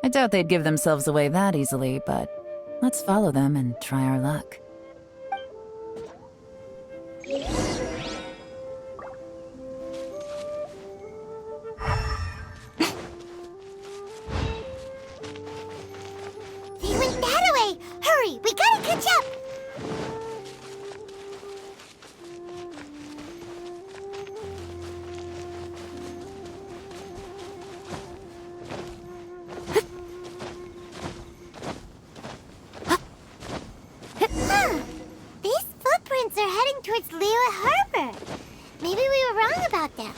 I doubt they'd give themselves away that easily, but let's follow them and try our luck. They went that way! Hurry, we gotta catch up! These footprints are heading towards Liyue Harbor. Maybe we were wrong about them.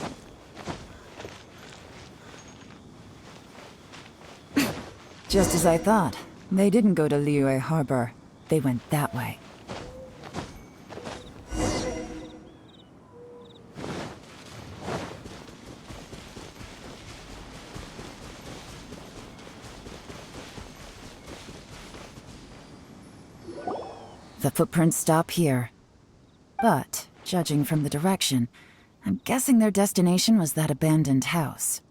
Just as I thought. They didn't go to Liyue Harbor. They went that way. The footprints stop here. But, judging from the direction, I'm guessing their destination was that abandoned house.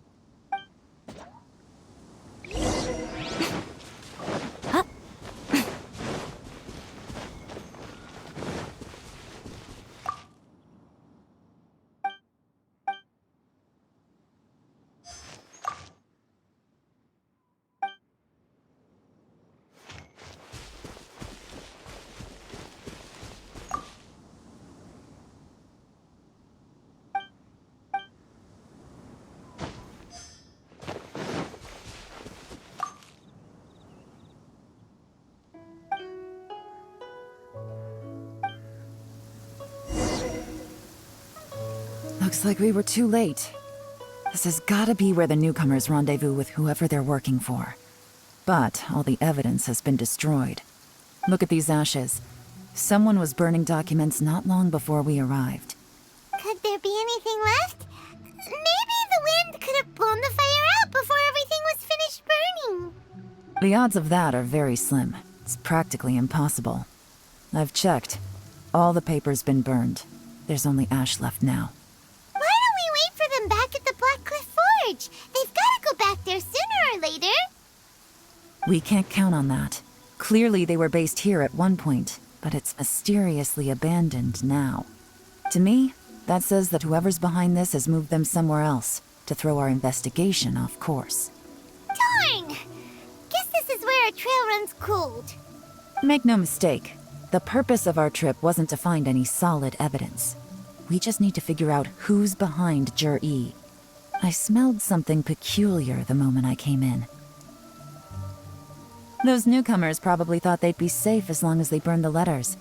Looks like we were too late. This has gotta be where the newcomers rendezvous with whoever they're working for. But all the evidence has been destroyed. Look at these ashes. Someone was burning documents not long before we arrived. Could there be anything left? Maybe the wind could have blown the fire out before everything was finished burning. The odds of that are very slim. It's practically impossible. I've checked. All the paper's been burned. There's only ash left now. Why don't we wait for them back at the Black Cliff Forge? They've got to go back there sooner or later. We can't count on that. Clearly they were based here at one point, but it's mysteriously abandoned now. To me, that says that whoever's behind this has moved them somewhere else, to throw our investigation off course. Darn! Guess this is where our trail runs cold. Make no mistake, the purpose of our trip wasn't to find any solid evidence. We just need to figure out who's behind Jur-E. I smelled something peculiar the moment I came in. Those newcomers probably thought they'd be safe as long as they burned the letters.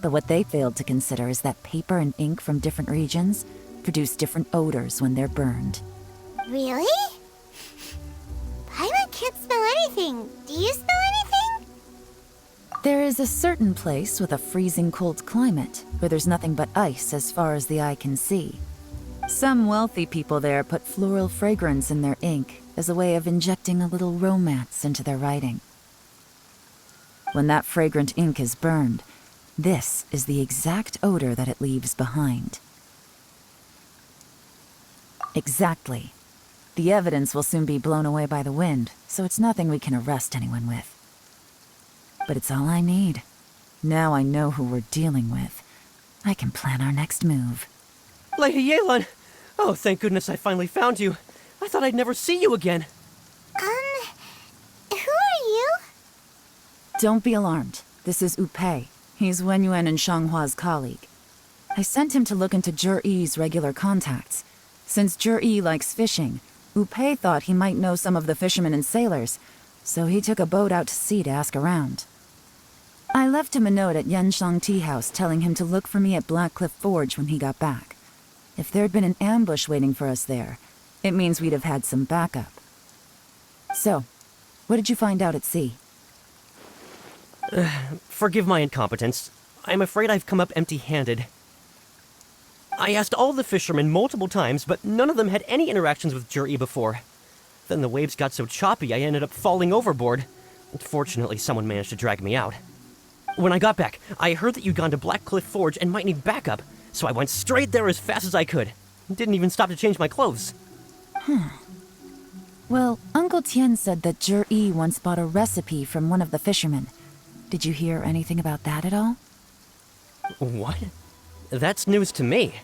But what they failed to consider is that paper and ink from different regions produce different odors when they're burned. Really? Paimon can't smell anything. Do you smell anything? There is a certain place with a freezing cold climate where there's nothing but ice as far as the eye can see. Some wealthy people there put floral fragrance in their ink as a way of injecting a little romance into their writing. When that fragrant ink is burned, this is the exact odor that it leaves behind. Exactly. The evidence will soon be blown away by the wind, so it's nothing we can arrest anyone with. But it's all I need. Now I know who we're dealing with. I can plan our next move. Lady Yelan! Oh, thank goodness I finally found you. I thought I'd never see you again. Who are you? Don't be alarmed. This is Upei. He's Wenyuan and Shanghua's colleague. I sent him to look into Jur-E's regular contacts. Since Jur-E likes fishing, Upei thought he might know some of the fishermen and sailors, so he took a boat out to sea to ask around. I left him a note at Yenshang Tea House telling him to look for me at Black Cliff Forge when he got back. If there'd been an ambush waiting for us there, it means we'd have had some backup. So, what did you find out at sea? Forgive my incompetence. I'm afraid I've come up empty-handed. I asked all the fishermen multiple times, but none of them had any interactions with Jur-E before. Then the waves got so choppy I ended up falling overboard. Fortunately, someone managed to drag me out. When I got back, I heard that you'd gone to Black Cliff Forge and might need backup, so I went straight there as fast as I could. Didn't even stop to change my clothes. Well, Uncle Tien said that Zhi once bought a recipe from one of the fishermen. Did you hear anything about that at all? What? That's news to me.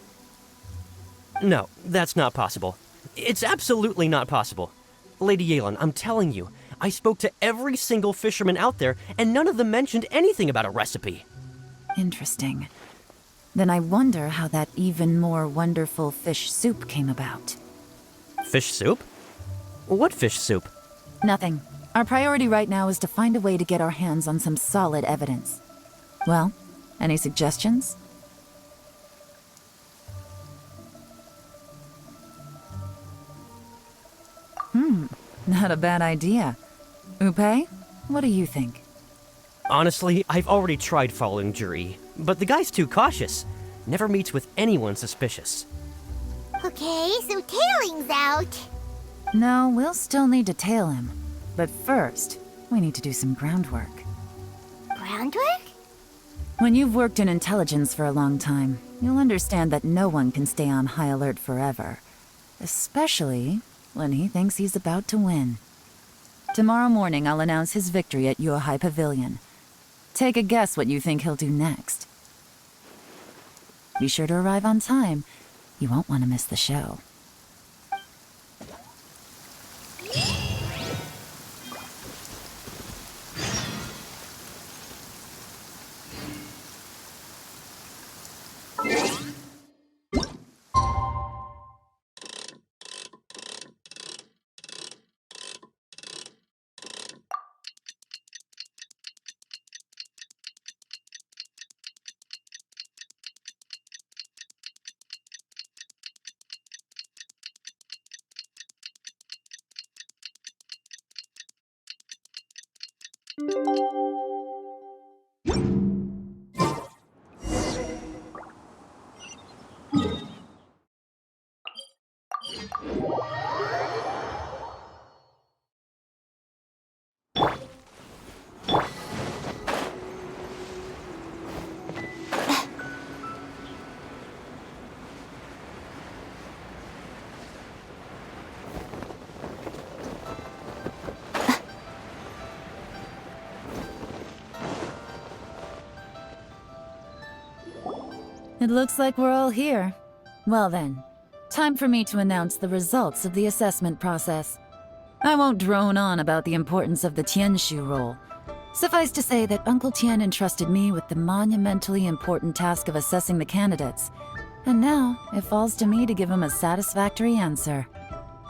No, that's not possible. It's absolutely not possible. Lady Yelan, I'm telling you, I spoke to every single fisherman out there, and none of them mentioned anything about a recipe. Interesting. Then I wonder how that even more wonderful fish soup came about. Fish soup? What fish soup? Nothing. Our priority right now is to find a way to get our hands on some solid evidence. Well, any suggestions? Not a bad idea. Upe, what do you think? Honestly, I've already tried following Zhi, but the guy's too cautious. Never meets with anyone suspicious. Okay, so tailing's out. No, we'll still need to tail him. But first, we need to do some groundwork. Groundwork? When you've worked in intelligence for a long time, you'll understand that no one can stay on high alert forever. Especially when he thinks he's about to win. Tomorrow morning, I'll announce his victory at Yuehai Pavilion. Take a guess what you think he'll do next. Be sure to arrive on time. You won't want to miss the show. It looks like we're all here. Well then, time for me to announce the results of the assessment process. I won't drone on about the importance of the Tianshu role. Suffice to say that Uncle Tien entrusted me with the monumentally important task of assessing the candidates. And now, it falls to me to give him a satisfactory answer.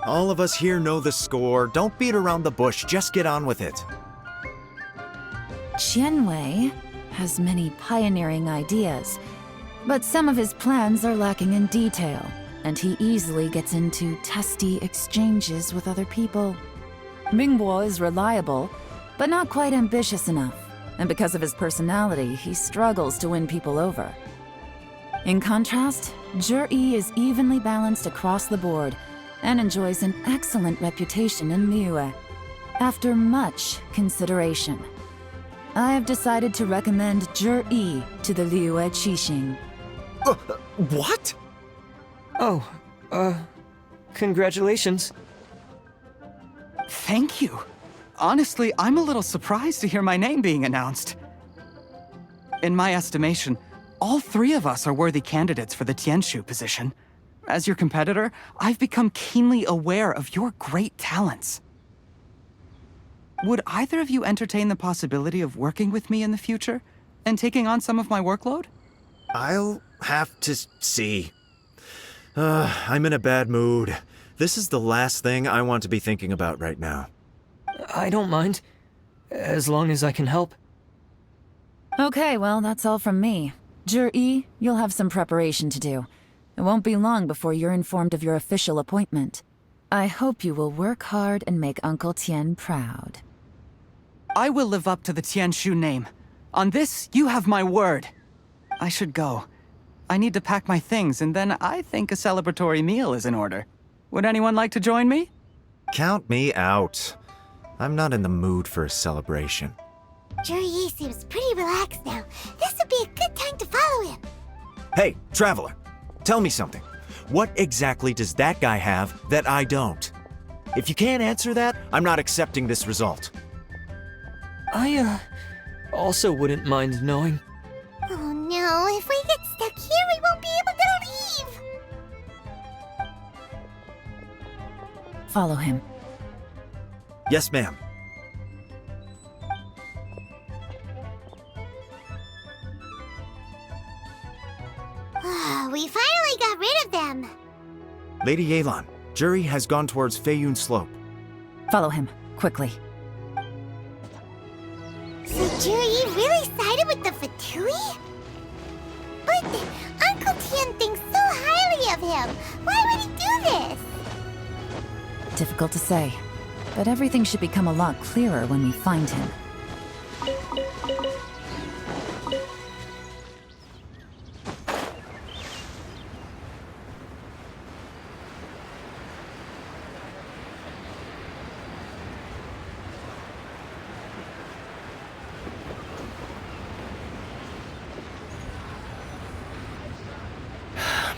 All of us here know the score. Don't beat around the bush, just get on with it. Qianwei has many pioneering ideas, but some of his plans are lacking in detail, and he easily gets into testy exchanges with other people. Mingbo is reliable, but not quite ambitious enough, and because of his personality, he struggles to win people over. In contrast, Zhi is evenly balanced across the board, and enjoys an excellent reputation in Liyue. After much consideration, I have decided to recommend Zhi to the Liyue Qixing. What? Oh, congratulations. Thank you. Honestly, I'm a little surprised to hear my name being announced. In my estimation, all three of us are worthy candidates for the Tianshu position. As your competitor, I've become keenly aware of your great talents. Would either of you entertain the possibility of working with me in the future and taking on some of my workload? I'll have to see. I'm in a bad mood. This is the last thing I want to be thinking about right now. I don't mind, as long as I can help. Okay, well, that's all from me. Zhi, you'll have some preparation to do. It won't be long before you're informed of your official appointment. I hope you will work hard and make Uncle Tien proud. I will live up to the Tianshu name. On this, you have my word. I should go. I need to pack my things, and then I think a celebratory meal is in order. Would anyone like to join me? Count me out. I'm not in the mood for a celebration. Juri seems pretty relaxed now. This would be a good time to follow him. Hey, traveler, tell me something. What exactly does that guy have that I don't? If you can't answer that, I'm not accepting this result. I, also wouldn't mind knowing. Oh no, if we get stuck here, we won't be able to leave! Follow him. Yes, ma'am. We finally got rid of them! Lady Yelan, Juri has gone towards Feiyun Slope. Follow him, quickly. So Juri really sided with the Fatui? But Uncle Tian thinks so highly of him. Why would he do this? Difficult to say, but everything should become a lot clearer when we find him.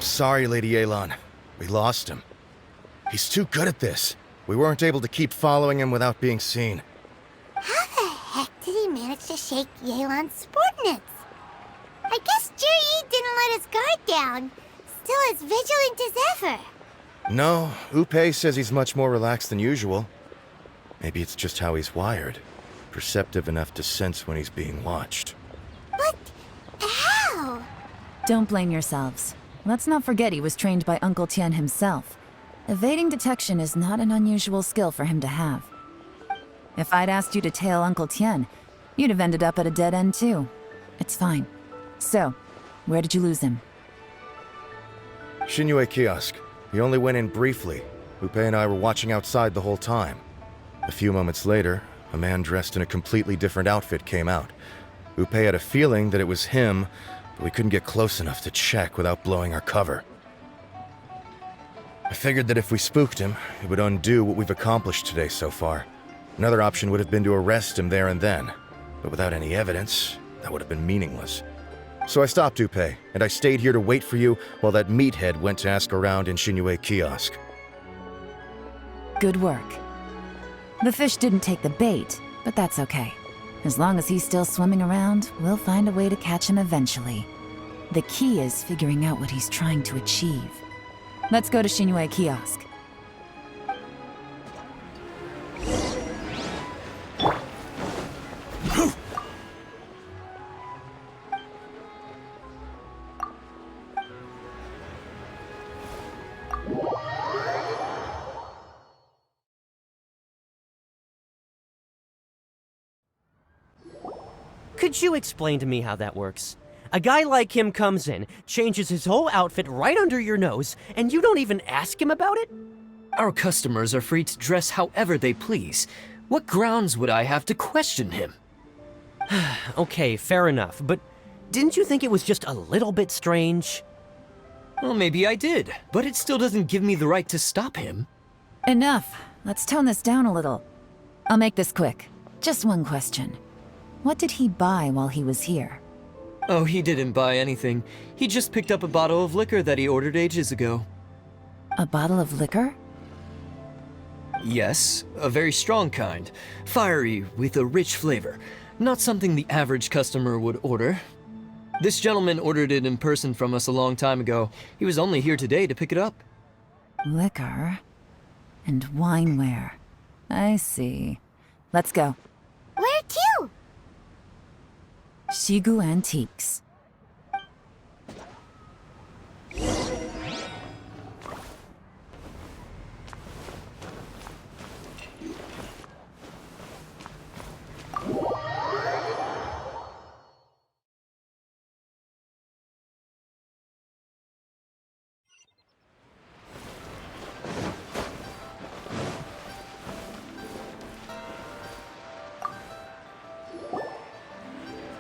Sorry, Lady Yelan. We lost him. He's too good at this. We weren't able to keep following him without being seen. How the heck did he manage to shake Yelan's subordinates? I guess Juri didn't let his guard down. Still as vigilant as ever. No, Upe says he's much more relaxed than usual. Maybe it's just how he's wired. Perceptive enough to sense when he's being watched. But how? Don't blame yourselves. Let's not forget he was trained by Uncle Tian himself. Evading detection is not an unusual skill for him to have. If I'd asked you to tail Uncle Tian, you'd have ended up at a dead end too. It's fine. So, where did you lose him? Xinyue Kiosk. He only went in briefly. Upe and I were watching outside the whole time. A few moments later, a man dressed in a completely different outfit came out. Upe had a feeling that it was him, but we couldn't get close enough to check without blowing our cover. I figured that if we spooked him, it would undo what we've accomplished today so far. Another option would have been to arrest him there and then, but without any evidence, that would have been meaningless. So I stopped Upe, and I stayed here to wait for you while that meathead went to ask around in Xinyue Kiosk. Good work. The fish didn't take the bait, but that's okay. As long as he's still swimming around, we'll find a way to catch him eventually. The key is figuring out what he's trying to achieve. Let's go to Xinyue Kiosk. Could you explain to me how that works? A guy like him comes in, changes his whole outfit right under your nose, and you don't even ask him about it? Our customers are free to dress however they please. What grounds would I have to question him? Okay, fair enough, but didn't you think it was just a little bit strange? Well, maybe I did, but it still doesn't give me the right to stop him. Enough. Let's tone this down a little. I'll make this quick. Just one question. What did he buy while he was here? Oh, he didn't buy anything. He just picked up a bottle of liquor that he ordered ages ago. A bottle of liquor? Yes, a very strong kind. Fiery, with a rich flavor. Not something the average customer would order. This gentleman ordered it in person from us a long time ago. He was only here today to pick it up. Liquor and wineware. I see. Let's go. Where to? Shigu Antiques.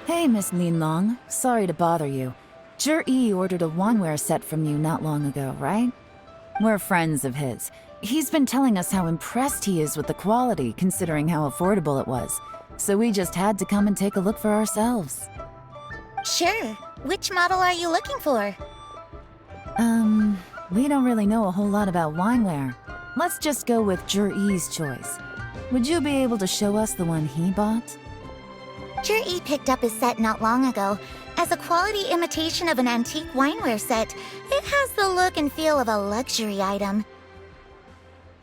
Hey, Miss Lin Long. Sorry to bother you. Zhi ordered a wanware set from you not long ago, right? We're friends of his. He's been telling us how impressed he is with the quality, considering how affordable it was. so we just had to come and take a look for ourselves. Sure. Which model are you looking for? We don't really know a whole lot about wineware. Let's just go with Jur-E's choice. Would you be able to show us the one he bought? Jur-E picked up his set not long ago. As a quality imitation of an antique wineware set, it has the look and feel of a luxury item.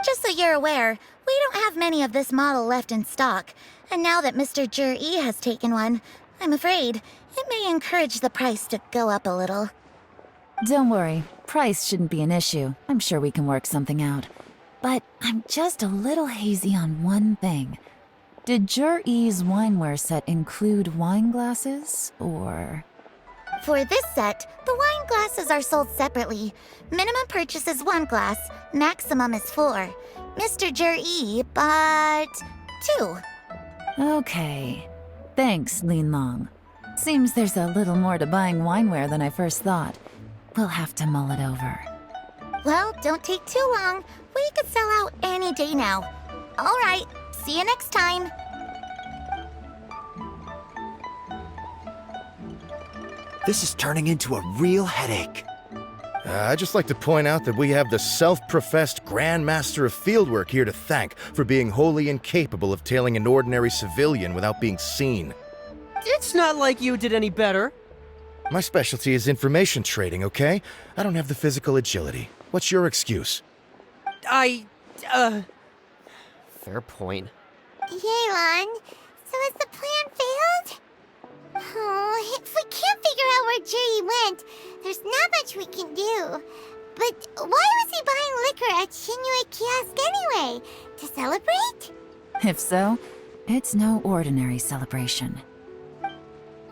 Just so you're aware, we don't have many of this model left in stock, and now that Mr. Jur-E has taken one, I'm afraid it may encourage the price to go up a little. Don't worry, price shouldn't be an issue. I'm sure we can work something out. But I'm just a little hazy on one thing. Did Jur-E's wineware set include wine glasses, or...? For this set, the wine glasses are sold separately. Minimum purchase is 1 glass, maximum is 4. Mr. Jur-E bought 2. Okay. Thanks, Lin Long. Seems there's a little more to buying wineware than I first thought. We'll have to mull it over. Well, don't take too long. We could sell out any day now. All right, see you next time. This is turning into a real headache. I'd just like to point out that we have the self-professed Grand Master of Fieldwork here to thank for being wholly incapable of tailing an ordinary civilian without being seen. It's not like you did any better. My specialty is information trading, okay? I don't have the physical agility. What's your excuse? Fair point. Yelan, so has the plan failed? Oh, if we can't figure out where Jur-E went, there's not much we can do. But why was he buying liquor at Shinue Kiosk anyway? To celebrate? If so, it's no ordinary celebration.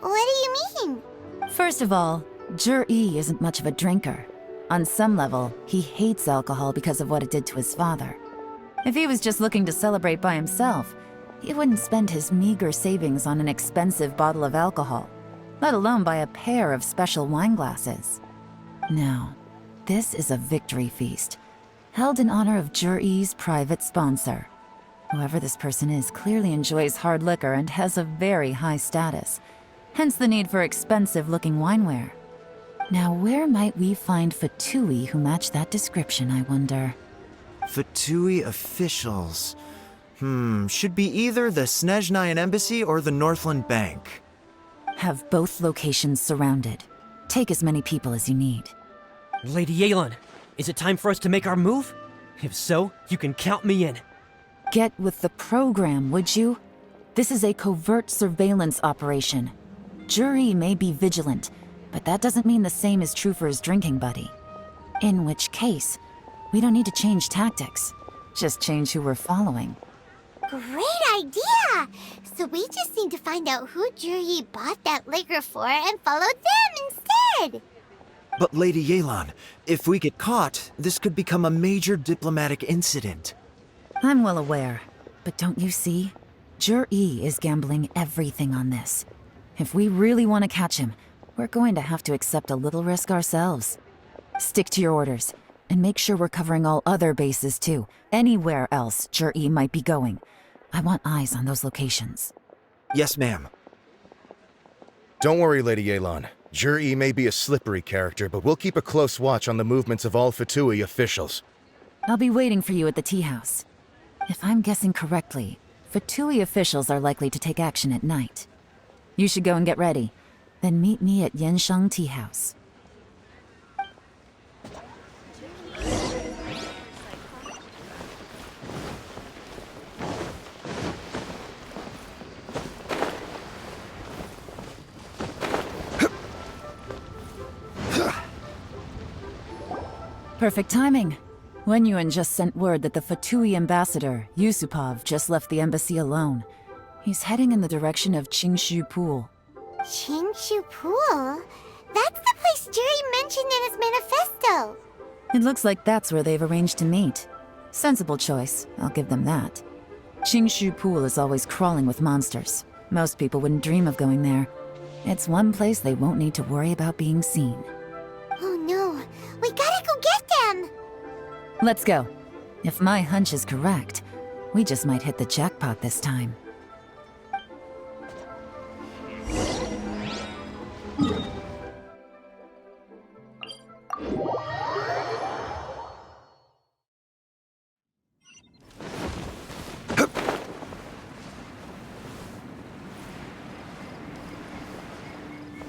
What do you mean? First of all, Jur-E isn't much of a drinker. On some level, he hates alcohol because of what it did to his father. If he was just looking to celebrate by himself, he wouldn't spend his meager savings on an expensive bottle of alcohol, let alone buy a pair of special wine glasses. No, this is a victory feast, held in honor of Jur-E's private sponsor. Whoever this person is clearly enjoys hard liquor and has a very high status, hence the need for expensive-looking wineware. Now, where might we find Fatui who match that description, I wonder? Fatui officials. Should be either the Snezhnayan Embassy or the Northland Bank. Have both locations surrounded. Take as many people as you need. Lady Yelan, is it time for us to make our move? If so, you can count me in. Get with the program, would you? This is a covert surveillance operation. Jur-E may be vigilant, but that doesn't mean the same is true for his drinking buddy. In which case, we don't need to change tactics. Just change who we're following. Great idea! So we just need to find out who Jur-E bought that liquor for and follow them instead! But Lady Yelan, if we get caught, this could become a major diplomatic incident. I'm well aware, but don't you see? Jur-E is gambling everything on this. If we really want to catch him, we're going to have to accept a little risk ourselves. Stick to your orders, and make sure we're covering all other bases too. Anywhere else Jur-E might be going. I want eyes on those locations. Yes, ma'am. Don't worry, Lady Yelan. Jur-E may be a slippery character, but we'll keep a close watch on the movements of all Fatui officials. I'll be waiting for you at the tea house. If I'm guessing correctly, Fatui officials are likely to take action at night. You should go and get ready. Then meet me at Yenshang Tea House. Perfect timing. Wenyuan just sent word that the Fatui ambassador, Yusupov, just left the embassy alone. He's heading in the direction of Qingshu Pool. Qingshu Pool? That's the place Jur-E mentioned in his manifesto! It looks like that's where they've arranged to meet. Sensible choice, I'll give them that. Qingshu Pool is always crawling with monsters. Most people wouldn't dream of going there. It's one place they won't need to worry about being seen. Oh no, we gotta go get them! Let's go. If my hunch is correct, we just might hit the jackpot this time.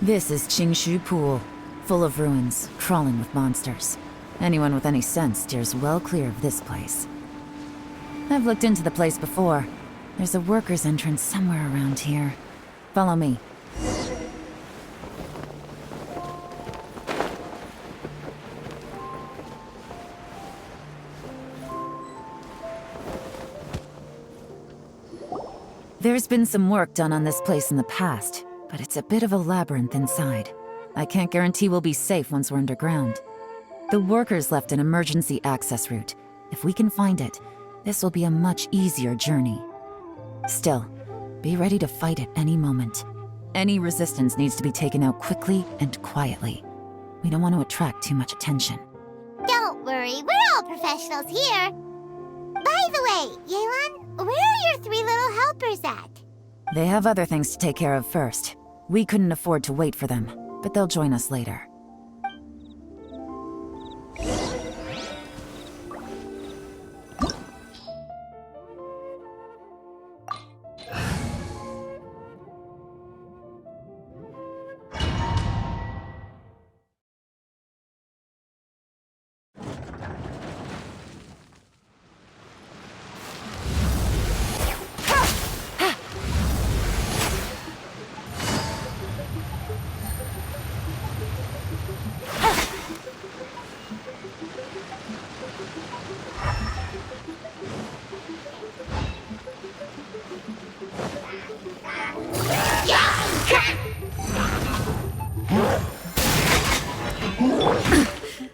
This is Qingshu Pool, full of ruins, crawling with monsters. Anyone with any sense steers well clear of this place. I've looked into the place before. There's a worker's entrance somewhere around here. Follow me. There's been some work done on this place in the past, but it's a bit of a labyrinth inside. I can't guarantee we'll be safe once we're underground. The workers left an emergency access route. If we can find it, this will be a much easier journey. Still, be ready to fight at any moment. Any resistance needs to be taken out quickly and quietly. We don't want to attract too much attention. Don't worry, we're all professionals here. By the way, Yelan, where are your 3 little helpers at? They have other things to take care of first. We couldn't afford to wait for them, but they'll join us later.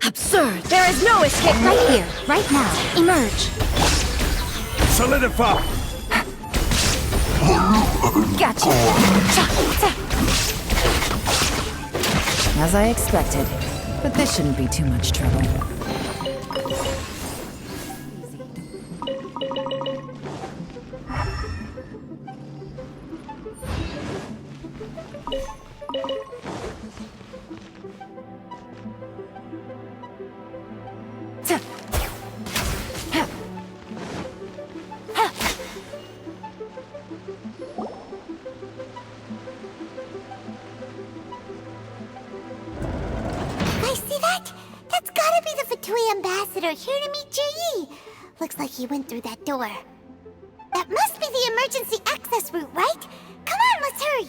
Absurd! There is no escape right here, right now. Emerge. Solidify! Gotcha. As I expected, but this shouldn't be too much trouble. Ambassador here to meet Ji. Looks like he went through that door. That must be the emergency access route, right? Come on, let's hurry.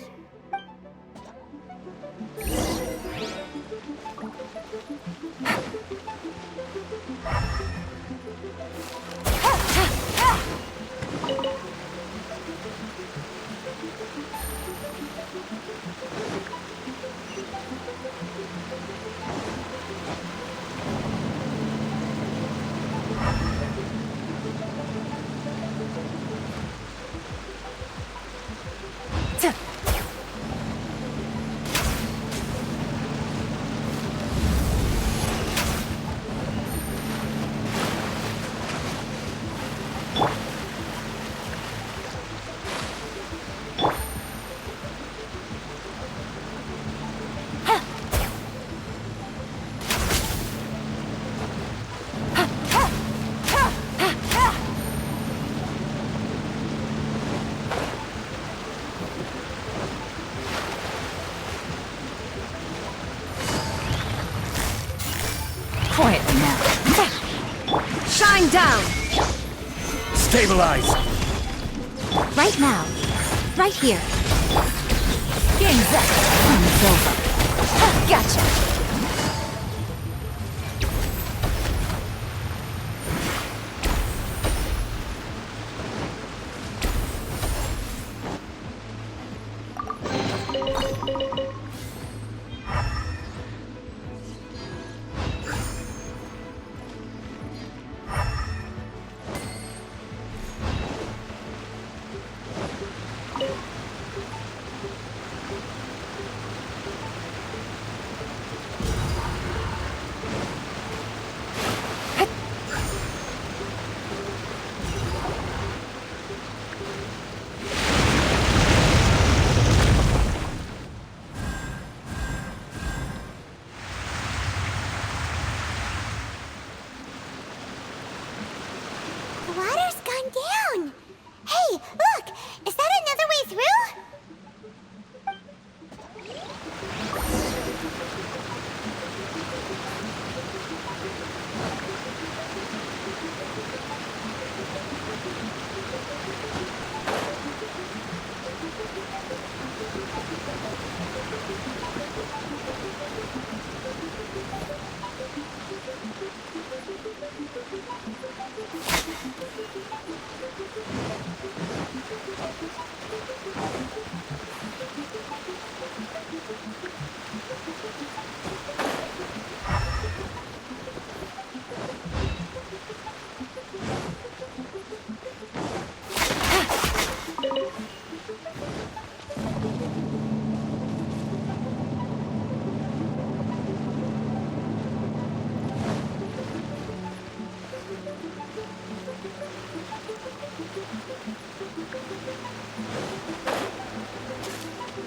Quietly now. Shine down! Stabilize! Right now. Right here. Game's up. It's over. Gotcha.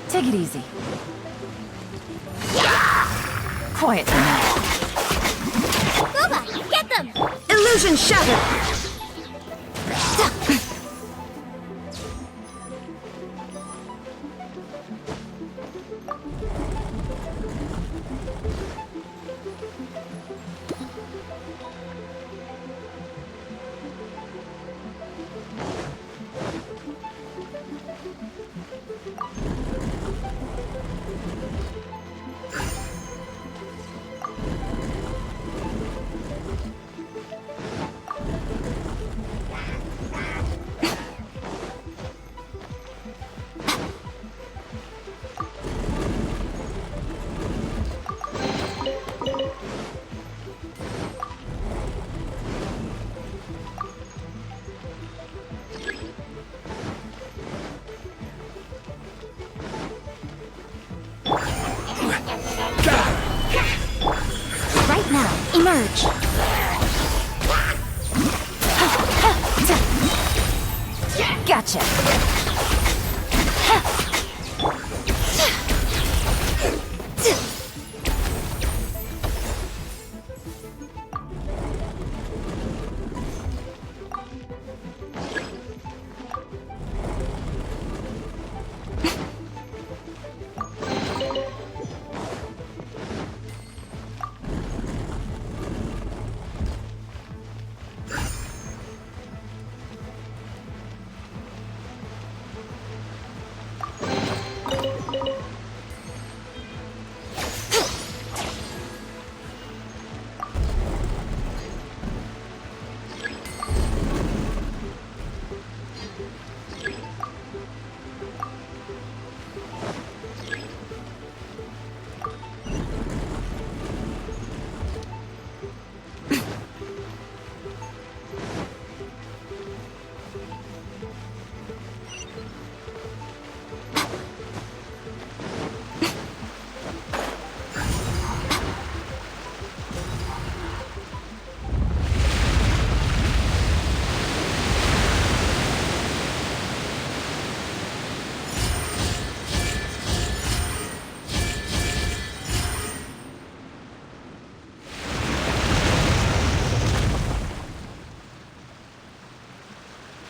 Take it easy. Quietly now. Boba, get them! Illusion shattered! Right now, emerge! Gotcha!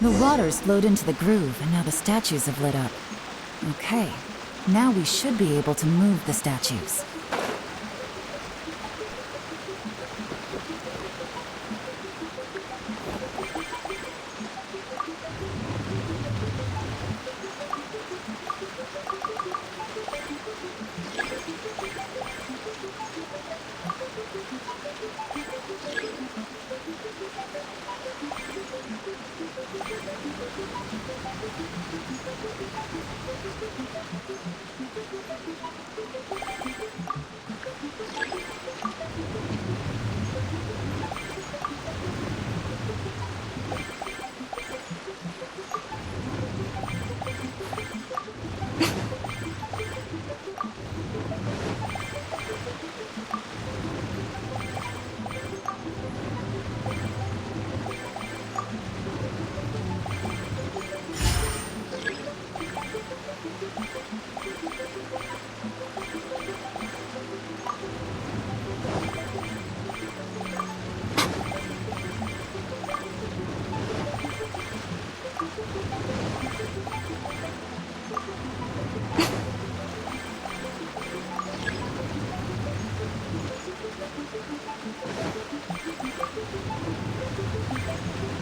The water's flowed into the groove, and now the statues have lit up. Okay, now we should be able to move the statues.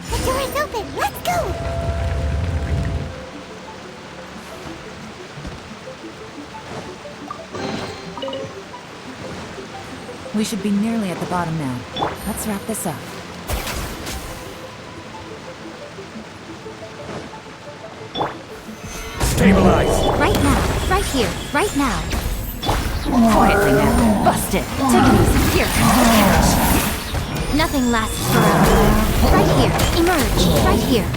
The door is open. Let's go! We should be nearly at the bottom now. Let's wrap this up. Stabilize! Right now. Right here. Right now. Quietly now. Busted. Take it easy. Here comes the catch. Nothing lasts forever. Right here. Emerge. Right here.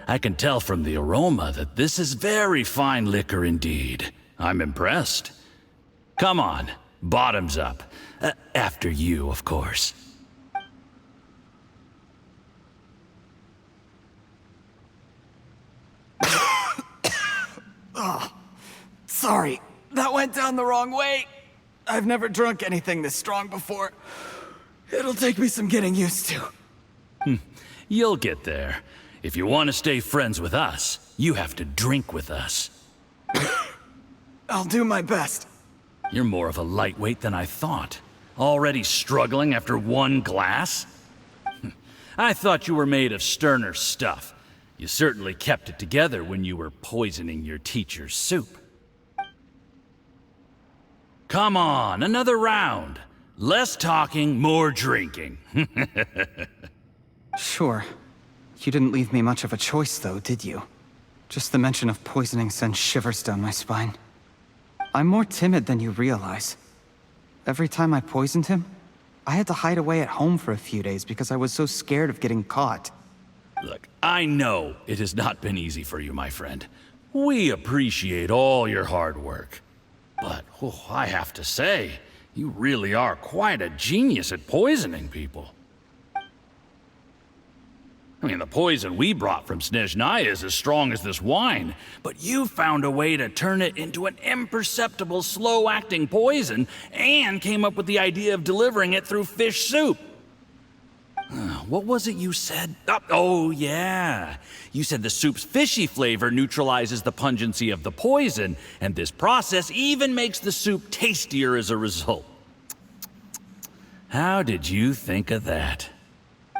I can tell from the aroma that this is very fine liquor indeed. I'm impressed. Come on, bottoms up. After you, of course. Oh, sorry. That went down the wrong way. I've never drunk anything this strong before. It'll take me some getting used to. You'll get there. If you want to stay friends with us, you have to drink with us. I'll do my best. You're more of a lightweight than I thought. Already struggling after one glass? I thought you were made of sterner stuff. You certainly kept it together when you were poisoning your teacher's soup. Come on, another round. Less talking, more drinking. Sure. You didn't leave me much of a choice, though, did you? Just the mention of poisoning sends shivers down my spine. I'm more timid than you realize. Every time I poisoned him, I had to hide away at home for a few days because I was so scared of getting caught. Look, I know it has not been easy for you, my friend. We appreciate all your hard work. But, I have to say, you really are quite a genius at poisoning people. I mean, the poison we brought from Snezhnaya is as strong as this wine, but you found a way to turn it into an imperceptible, slow-acting poison and came up with the idea of delivering it through fish soup. What was it you said? Oh, yeah. You said the soup's fishy flavor neutralizes the pungency of the poison, and this process even makes the soup tastier as a result. How did you think of that?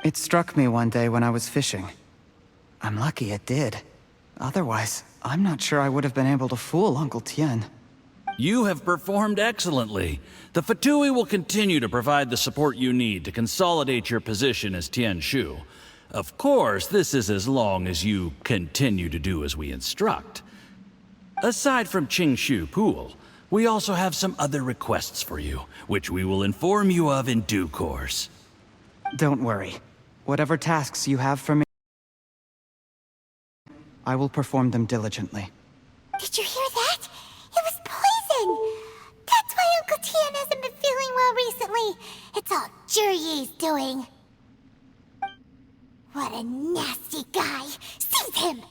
It struck me one day when I was fishing. I'm lucky it did. Otherwise, I'm not sure I would have been able to fool Uncle Tien. You have performed excellently. The Fatui will continue to provide the support you need to consolidate your position as Tien Shu. Of course, this is as long as you continue to do as we instruct. Aside from Qingshu Pool, we also have some other requests for you, which we will inform you of in due course. Don't worry. Whatever tasks you have for me, I will perform them diligently. Did you hear that? It was poison! That's why Uncle Tien hasn't been feeling well recently. It's all Jurye's doing. What a nasty guy! Seize him!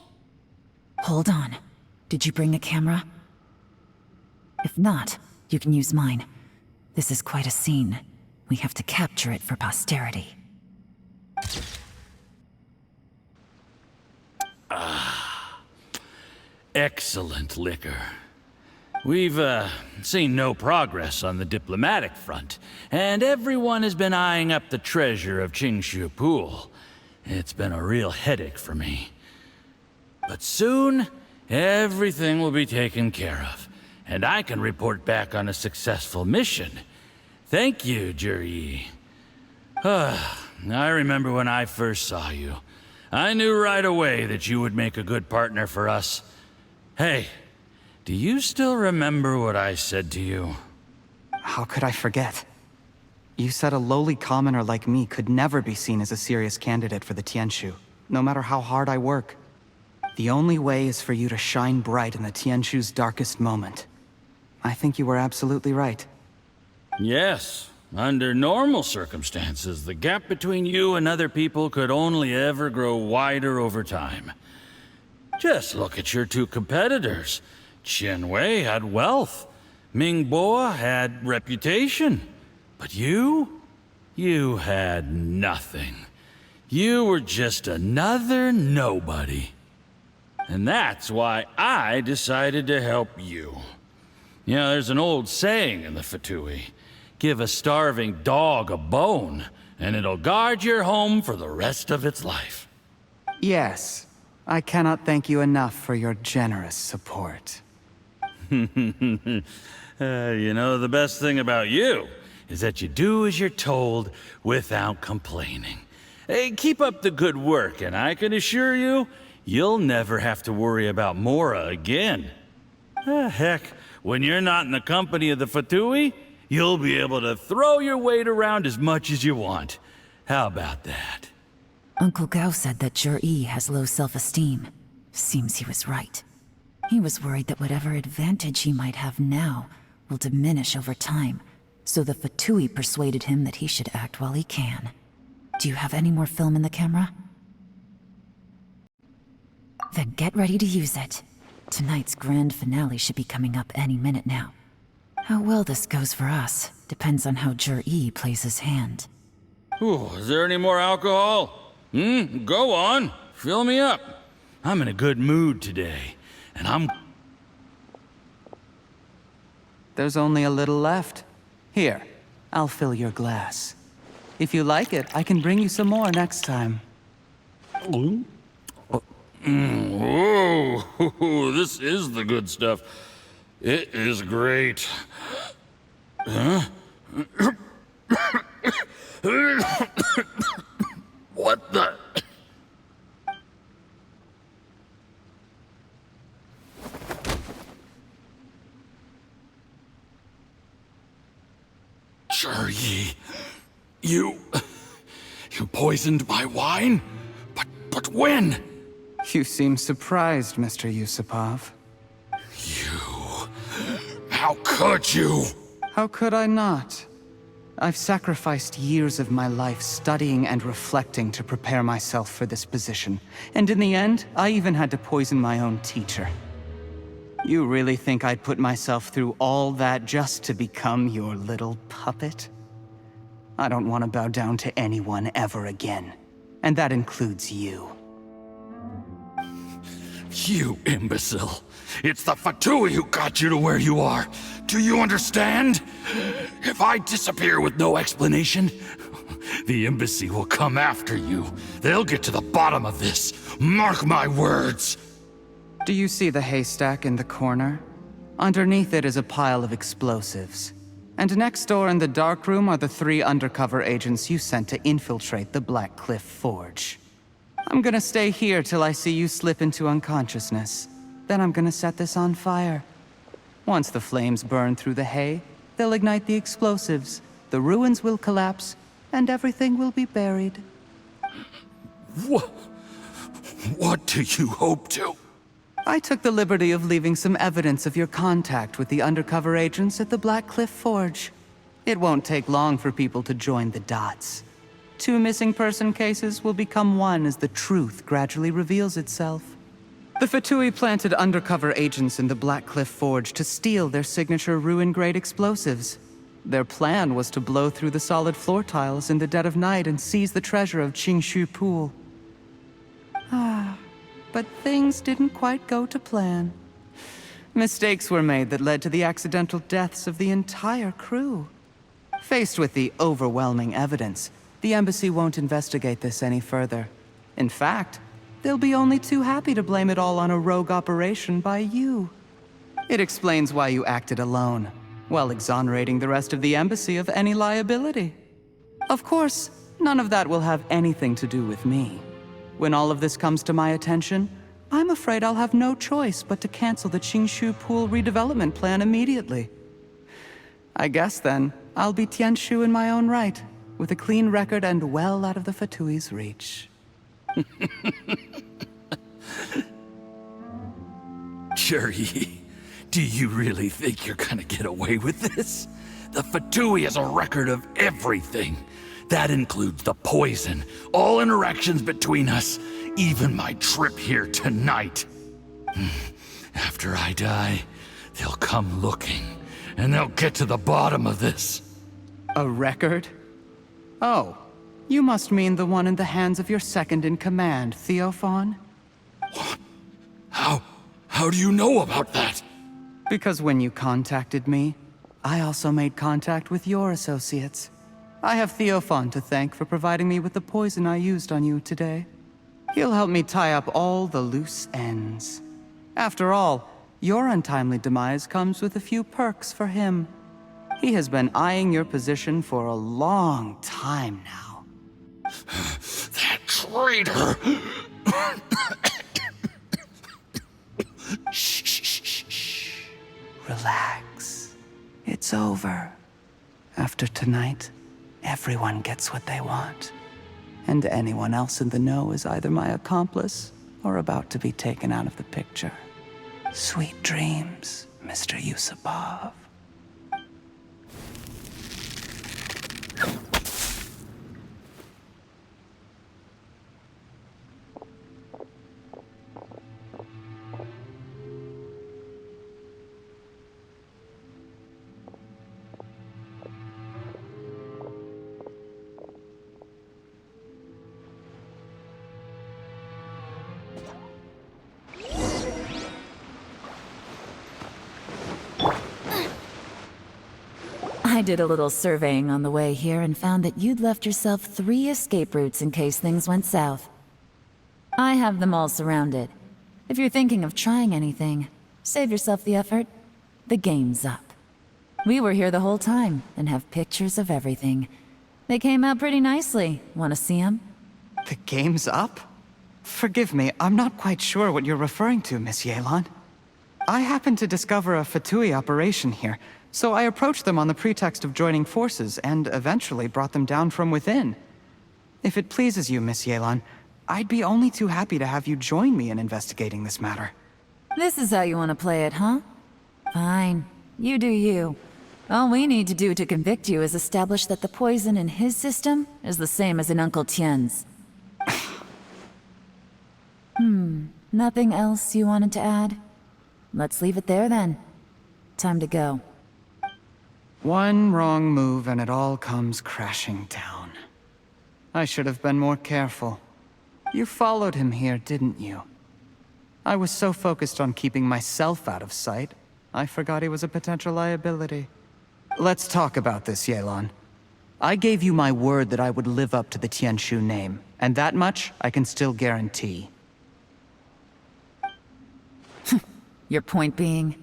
Hold on. Did you bring a camera? If not, you can use mine. This is quite a scene. We have to capture it for posterity. Excellent liquor. We've, seen no progress on the diplomatic front, and everyone has been eyeing up the treasure of Qingshu Pool. It's been a real headache for me. But soon, everything will be taken care of, and I can report back on a successful mission. Thank you, Juryi. I remember when I first saw you. I knew right away that you would make a good partner for us. Hey, do you still remember what I said to you? How could I forget? You said a lowly commoner like me could never be seen as a serious candidate for the Tianshu, no matter how hard I work. The only way is for you to shine bright in the Tianshu's darkest moment. I think you were absolutely right. Yes. Under normal circumstances, the gap between you and other people could only ever grow wider over time. Just look at your two competitors. Qian Wei had wealth. Ming Bo had reputation. But you had nothing. You were just another nobody. And that's why I decided to help you. You know, there's an old saying in the Fatui. Give a starving dog a bone, and it'll guard your home for the rest of its life. Yes. I cannot thank you enough for your generous support. You know, the best thing about you is that you do as you're told without complaining. Hey, keep up the good work, and I can assure you, you'll never have to worry about Mora again. Heck, when you're not in the company of the Fatui, you'll be able to throw your weight around as much as you want. How about that? Uncle Gao said that Jur-E has low self-esteem. Seems he was right. He was worried that whatever advantage he might have now will diminish over time, so the Fatui persuaded him that he should act while he can. Do you have any more film in the camera? Then get ready to use it. Tonight's grand finale should be coming up any minute now. How well this goes for us depends on how Jur-E plays his hand. Ooh, is there any more alcohol? Go on. Fill me up. I'm in a good mood today, and I'm... There's only a little left. Here, I'll fill your glass. If you like it, I can bring you some more next time. Whoa, this is the good stuff. It is great. Huh? What the... Jur-E, you poisoned my wine? But when? You seem surprised, Mr. Yusupov. How could you? How could I not? I've sacrificed years of my life studying and reflecting to prepare myself for this position. And in the end, I even had to poison my own teacher. You really think I'd put myself through all that just to become your little puppet? I don't want to bow down to anyone ever again. And that includes you. You imbecile. It's the Fatui who got you to where you are. Do you understand? If I disappear with no explanation, the embassy will come after you. They'll get to the bottom of this. Mark my words. Do you see the haystack in the corner? Underneath it is a pile of explosives. And next door in the dark room are the 3 undercover agents you sent to infiltrate the Black Cliff Forge. I'm gonna stay here till I see you slip into unconsciousness. Then I'm gonna set this on fire. Once the flames burn through the hay, they'll ignite the explosives, the ruins will collapse, and everything will be buried. What do you hope to? I took the liberty of leaving some evidence of your contact with the undercover agents at the Black Cliff Forge. It won't take long for people to join the dots. 2 missing person cases will become one as the truth gradually reveals itself. The Fatui planted undercover agents in the Black Cliff Forge to steal their signature ruin-grade explosives. Their plan was to blow through the solid floor tiles in the dead of night and seize the treasure of Qingshu Pool. But things didn't quite go to plan. Mistakes were made that led to the accidental deaths of the entire crew. Faced with the overwhelming evidence, the embassy won't investigate this any further. In fact, they'll be only too happy to blame it all on a rogue operation by you. It explains why you acted alone, while exonerating the rest of the embassy of any liability. Of course, none of that will have anything to do with me. When all of this comes to my attention, I'm afraid I'll have no choice but to cancel the Qingshu Pool redevelopment plan immediately. I guess then, I'll be Tianshu in my own right, with a clean record and well out of the Fatui's reach. Jur-E, do you really think you're gonna get away with this? The Fatui has a record of everything. That includes the poison, all interactions between us, even my trip here tonight. After I die, they'll come looking, and they'll get to the bottom of this. A record? Oh, you must mean the one in the hands of your second-in-command, Theophan? What? How do you know about that? Because when you contacted me, I also made contact with your associates. I have Theophan to thank for providing me with the poison I used on you today. He'll help me tie up all the loose ends. After all, your untimely demise comes with a few perks for him. He has been eyeing your position for a long time now. That traitor! Shh. Relax. It's over. After tonight, everyone gets what they want. And anyone else in the know is either my accomplice or about to be taken out of the picture. Sweet dreams, Mr. Yusupov. I did a little surveying on the way here and found that you'd left yourself 3 escape routes in case things went south. I have them all surrounded. If you're thinking of trying anything, save yourself the effort. The game's up. We were here the whole time and have pictures of everything. They came out pretty nicely. Want to see them? The game's up? Forgive me, I'm not quite sure what you're referring to, Miss Yelan. I happened to discover a Fatui operation here, so I approached them on the pretext of joining forces and eventually brought them down from within. If it pleases you, Miss Yelan, I'd be only too happy to have you join me in investigating this matter. This is how you want to play it, huh? Fine. You do you. All we need to do to convict you is establish that the poison in his system is the same as in Uncle Tien's. Nothing else you wanted to add? Let's leave it there then. Time to go. One wrong move and it all comes crashing down. I should have been more careful. You followed him here, didn't you? I was so focused on keeping myself out of sight, I forgot he was a potential liability. Let's talk about this, Yelan. I gave you my word that I would live up to the Tianshu name, and that much I can still guarantee. Your point being?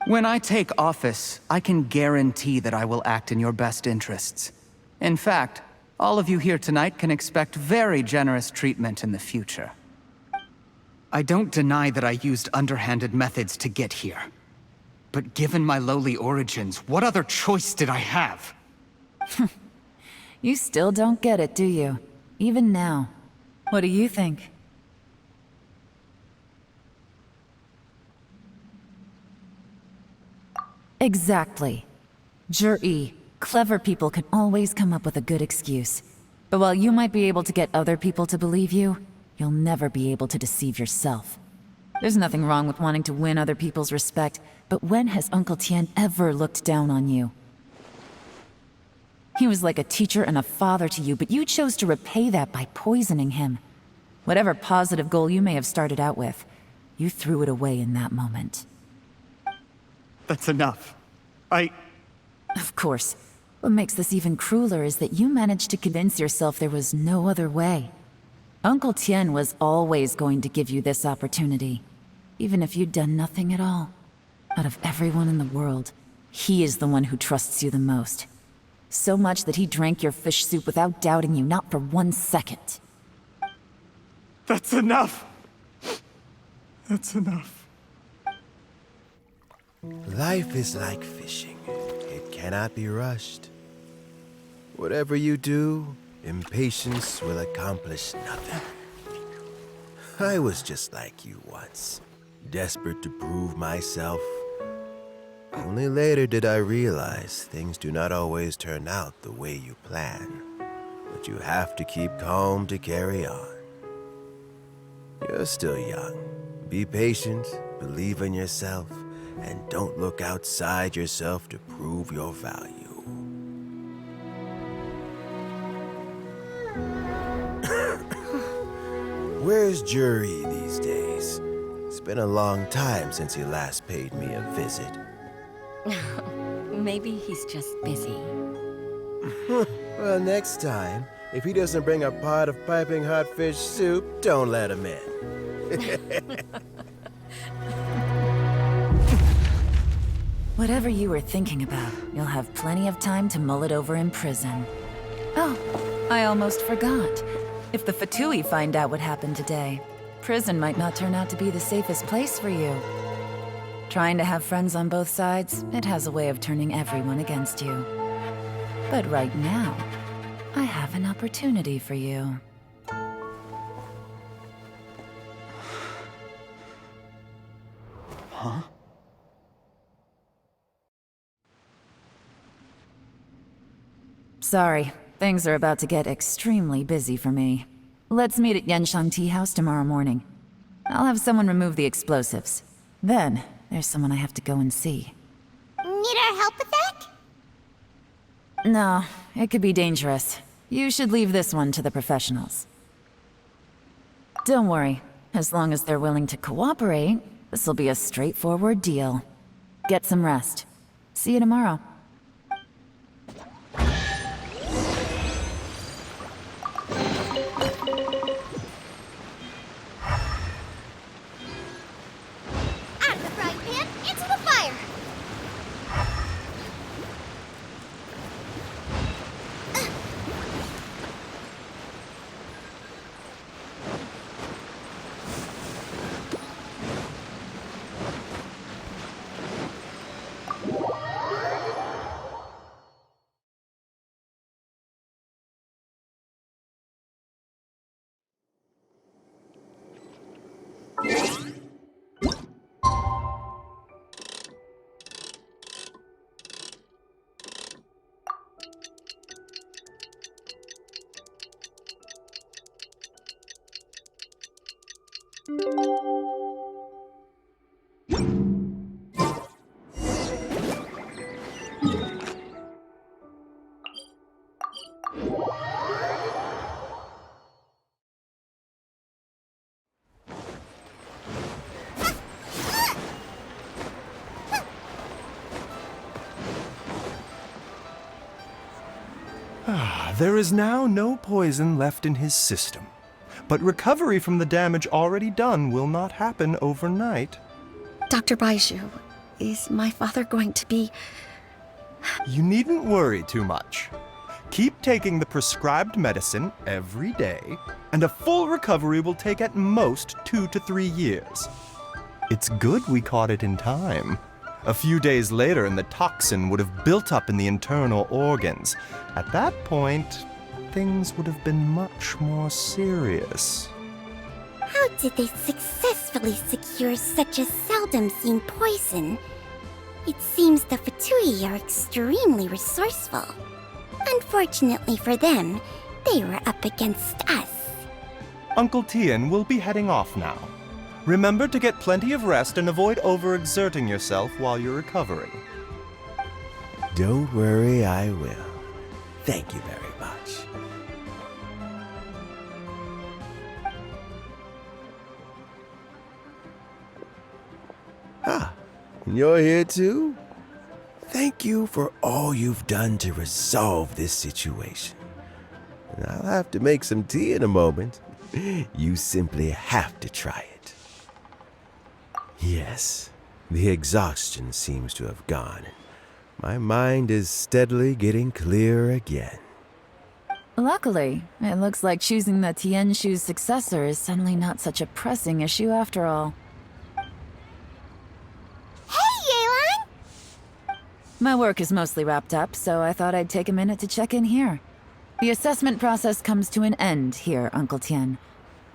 When I take office, I can guarantee that I will act in your best interests. In fact, all of you here tonight can expect very generous treatment in the future. I don't deny that I used underhanded methods to get here. But given my lowly origins, what other choice did I have? You still don't get it, do you? Even now. What do you think? Exactly. Jur-E, clever people can always come up with a good excuse. But while you might be able to get other people to believe you, you'll never be able to deceive yourself. There's nothing wrong with wanting to win other people's respect, but when has Uncle Tien ever looked down on you? He was like a teacher and a father to you, but you chose to repay that by poisoning him. Whatever positive goal you may have started out with, you threw it away in that moment. That's enough. Of course. What makes this even crueler is that you managed to convince yourself there was no other way. Uncle Tien was always going to give you this opportunity, even if you'd done nothing at all. Out of everyone in the world, he is the one who trusts you the most. So much that he drank your fish soup without doubting you, not for 1 second. That's enough! That's enough. Life is like fishing. It cannot be rushed. Whatever you do, impatience will accomplish nothing. I was just like you once, desperate to prove myself. Only later did I realize things do not always turn out the way you plan, but you have to keep calm to carry on. You're still young. Be patient, believe in yourself, and don't look outside yourself to prove your value. Where's Jur-E these days? It's been a long time since he last paid me a visit. Maybe he's just busy. Well, next time, if he doesn't bring a pot of piping hot fish soup, don't let him in. Whatever you were thinking about, you'll have plenty of time to mull it over in prison. Oh, I almost forgot. If the Fatui find out what happened today, prison might not turn out to be the safest place for you. Trying to have friends on both sides, it has a way of turning everyone against you. But right now, I have an opportunity for you. Huh? Sorry, things are about to get extremely busy for me. Let's meet at Yenshang Tea House tomorrow morning. I'll have someone remove the explosives. Then, there's someone I have to go and see. Need our help with that? No, it could be dangerous. You should leave this one to the professionals. Don't worry. As long as they're willing to cooperate, this'll be a straightforward deal. Get some rest. See you tomorrow. Out of the frying pan, into the fire! There is now no poison left in his system, but recovery from the damage already done will not happen overnight. Dr. Baiju, is my father going to be... You needn't worry too much. Keep taking the prescribed medicine every day, and a full recovery will take at most 2 to 3 years. It's good we caught it in time. A few days later, and the toxin would have built up in the internal organs. At that point, things would have been much more serious. How did they successfully secure such a seldom-seen poison? It seems the Fatui are extremely resourceful. Unfortunately for them, they were up against us. Uncle Tian will be heading off now. Remember to get plenty of rest and avoid overexerting yourself while you're recovering. Don't worry, I will. Thank you very much. Ah, you're here too? Thank you for all you've done to resolve this situation. I'll have to make some tea in a moment. You simply have to try it. Yes, the exhaustion seems to have gone. My mind is steadily getting clearer again. Luckily, it looks like choosing the Tianshu's successor is suddenly not such a pressing issue after all. Hey, Yelan! My work is mostly wrapped up, so I thought I'd take a minute to check in here. The assessment process comes to an end here, Uncle Tian.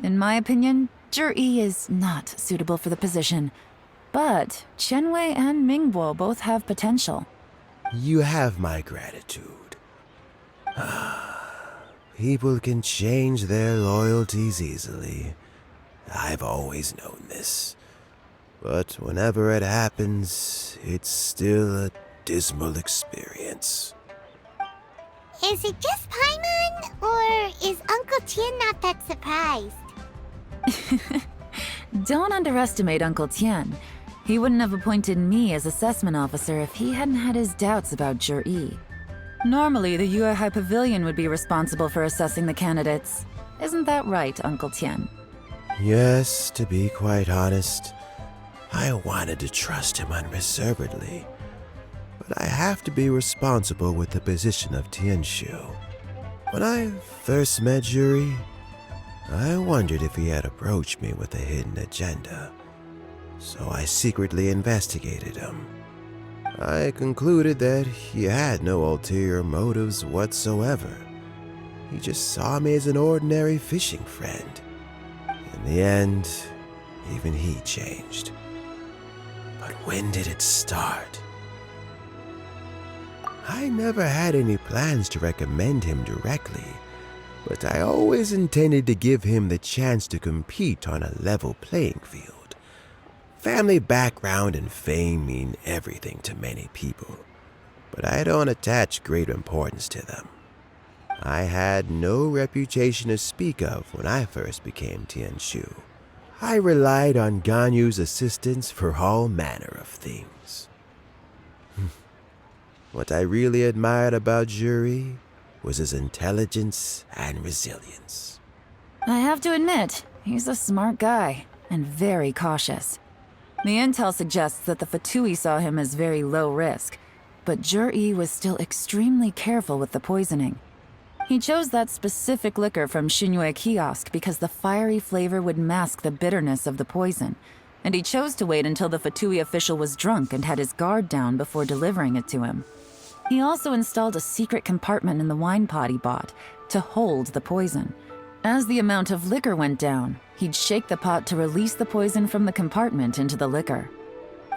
In my opinion, Zhi is not suitable for the position, but Qianwei and Mingbo both have potential. You have my gratitude. People can change their loyalties easily. I've always known this. But whenever it happens, it's still a dismal experience. Is it just Paimon, or is Uncle Tian not that surprised? Don't underestimate Uncle Tian. He wouldn't have appointed me as assessment officer if he hadn't had his doubts about Zhi. Normally, the Yuehai Pavilion would be responsible for assessing the candidates. Isn't that right, Uncle Tian? Yes, to be quite honest, I wanted to trust him unreservedly. But I have to be responsible with the position of Tianshu. When I first met Zhi, I wondered if he had approached me with a hidden agenda. So I secretly investigated him. I concluded that he had no ulterior motives whatsoever. He just saw me as an ordinary fishing friend. In the end, even he changed. But when did it start? I never had any plans to recommend him directly, but I always intended to give him the chance to compete on a level playing field. Family background and fame mean everything to many people, but I don't attach great importance to them. I had no reputation to speak of when I first became Tianshu. I relied on Ganyu's assistance for all manner of things. What I really admired about Juri was his intelligence and resilience. I have to admit, he's a smart guy, and very cautious. The intel suggests that the Fatui saw him as very low risk, but Juri was still extremely careful with the poisoning. He chose that specific liquor from Shinue Kiosk because the fiery flavor would mask the bitterness of the poison, and he chose to wait until the Fatui official was drunk and had his guard down before delivering it to him. He also installed a secret compartment in the wine pot he bought to hold the poison. As the amount of liquor went down, he'd shake the pot to release the poison from the compartment into the liquor.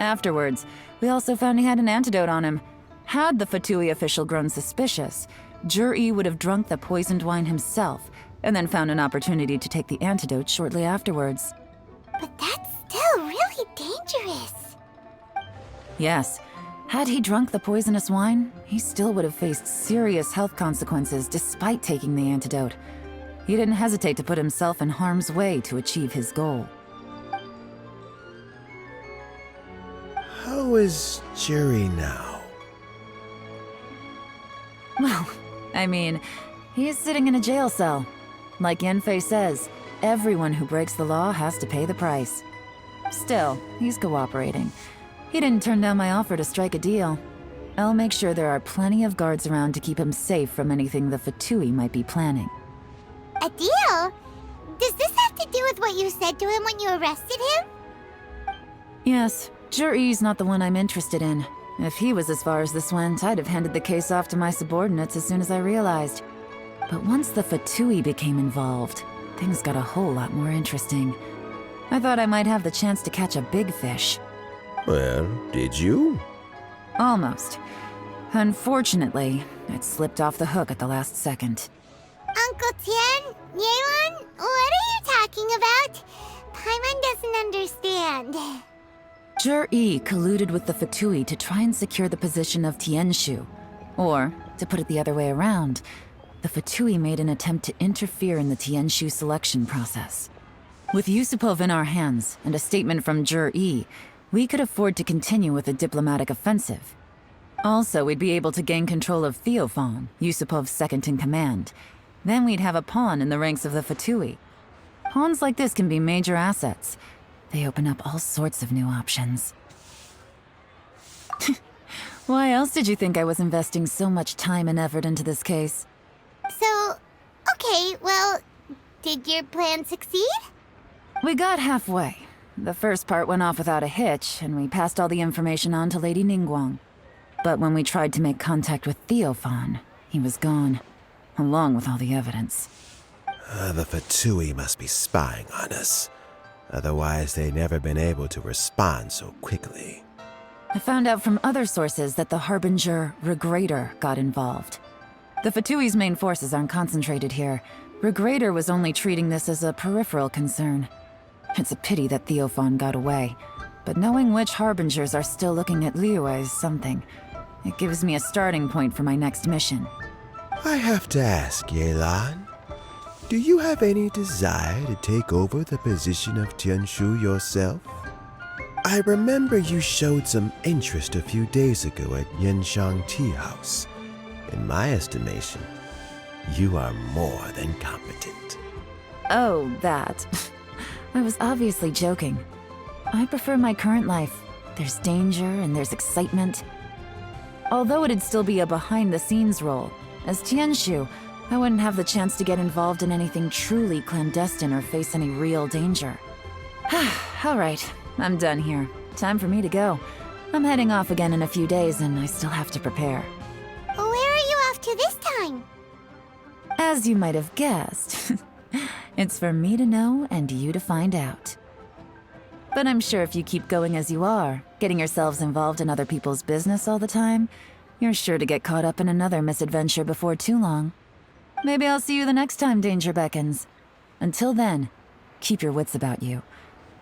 Afterwards, we also found he had an antidote on him. Had the Fatui official grown suspicious, Juri would have drunk the poisoned wine himself and then found an opportunity to take the antidote shortly afterwards. But that's still really dangerous. Yes, had he drunk the poisonous wine, he still would have faced serious health consequences despite taking the antidote. He didn't hesitate to put himself in harm's way to achieve his goal. How is Juri now? Well, I mean, he's sitting in a jail cell. Like Yanfei says, everyone who breaks the law has to pay the price. Still, he's cooperating. He didn't turn down my offer to strike a deal. I'll make sure there are plenty of guards around to keep him safe from anything the Fatui might be planning. A deal? Does this have to do with what you said to him when you arrested him? Yes, Juri's not the one I'm interested in. If he was as far as this went, I'd have handed the case off to my subordinates as soon as I realized. But once the Fatui became involved, things got a whole lot more interesting. I thought I might have the chance to catch a big fish. Well, did you? Almost. Unfortunately, it slipped off the hook at the last second. Uncle Tian, Yelan, what are you talking about? Paimon doesn't understand. Jur-E colluded with the Fatui to try and secure the position of Tianshu. Or, to put it the other way around, the Fatui made an attempt to interfere in the Tianshu selection process. With Yusupov in our hands and a statement from Jur-E, we could afford to continue with a diplomatic offensive. Also, we'd be able to gain control of Theophan, Yusupov's second-in-command. Then we'd have a pawn in the ranks of the Fatui. Pawns like this can be major assets. They open up all sorts of new options. Why else did you think I was investing so much time and effort into this case? So, okay, well, did your plan succeed? We got halfway. The first part went off without a hitch, and we passed all the information on to Lady Ningguang. But when we tried to make contact with Theophan, he was gone, along with all the evidence. The Fatui must be spying on us. Otherwise, they'd never been able to respond so quickly. I found out from other sources that the Harbinger, Regrator, got involved. The Fatui's main forces aren't concentrated here. Regrator was only treating this as a peripheral concern. It's a pity that Theophan got away, but knowing which Harbingers are still looking at Liyue is something. It gives me a starting point for my next mission. I have to ask, Yelan, do you have any desire to take over the position of Tianshu yourself? I remember you showed some interest a few days ago at Yenshang Tea House. In my estimation, you are more than competent. Oh, that. I was obviously joking. I prefer my current life. There's danger and there's excitement. Although it'd still be a behind-the-scenes role, as Tianshu, I wouldn't have the chance to get involved in anything truly clandestine or face any real danger. All right, I'm done here. Time for me to go. I'm heading off again in a few days and I still have to prepare. Where are you off to this time? As you might have guessed, it's for me to know and you to find out. But I'm sure if you keep going as you are, Getting yourselves involved in other people's business all the time, you're sure to get caught up in another misadventure before too long. Maybe I'll see you the next time danger beckons. Until then, keep your wits about you.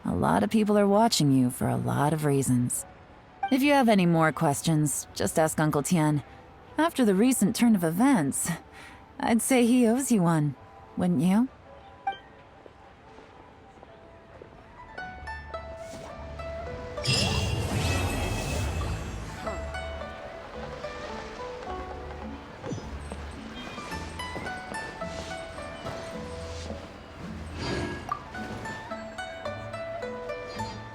A lot of people are watching you for a lot of reasons. If you have any more questions, just ask Uncle Tien. After the recent turn of events, I'd say he owes you one, wouldn't you?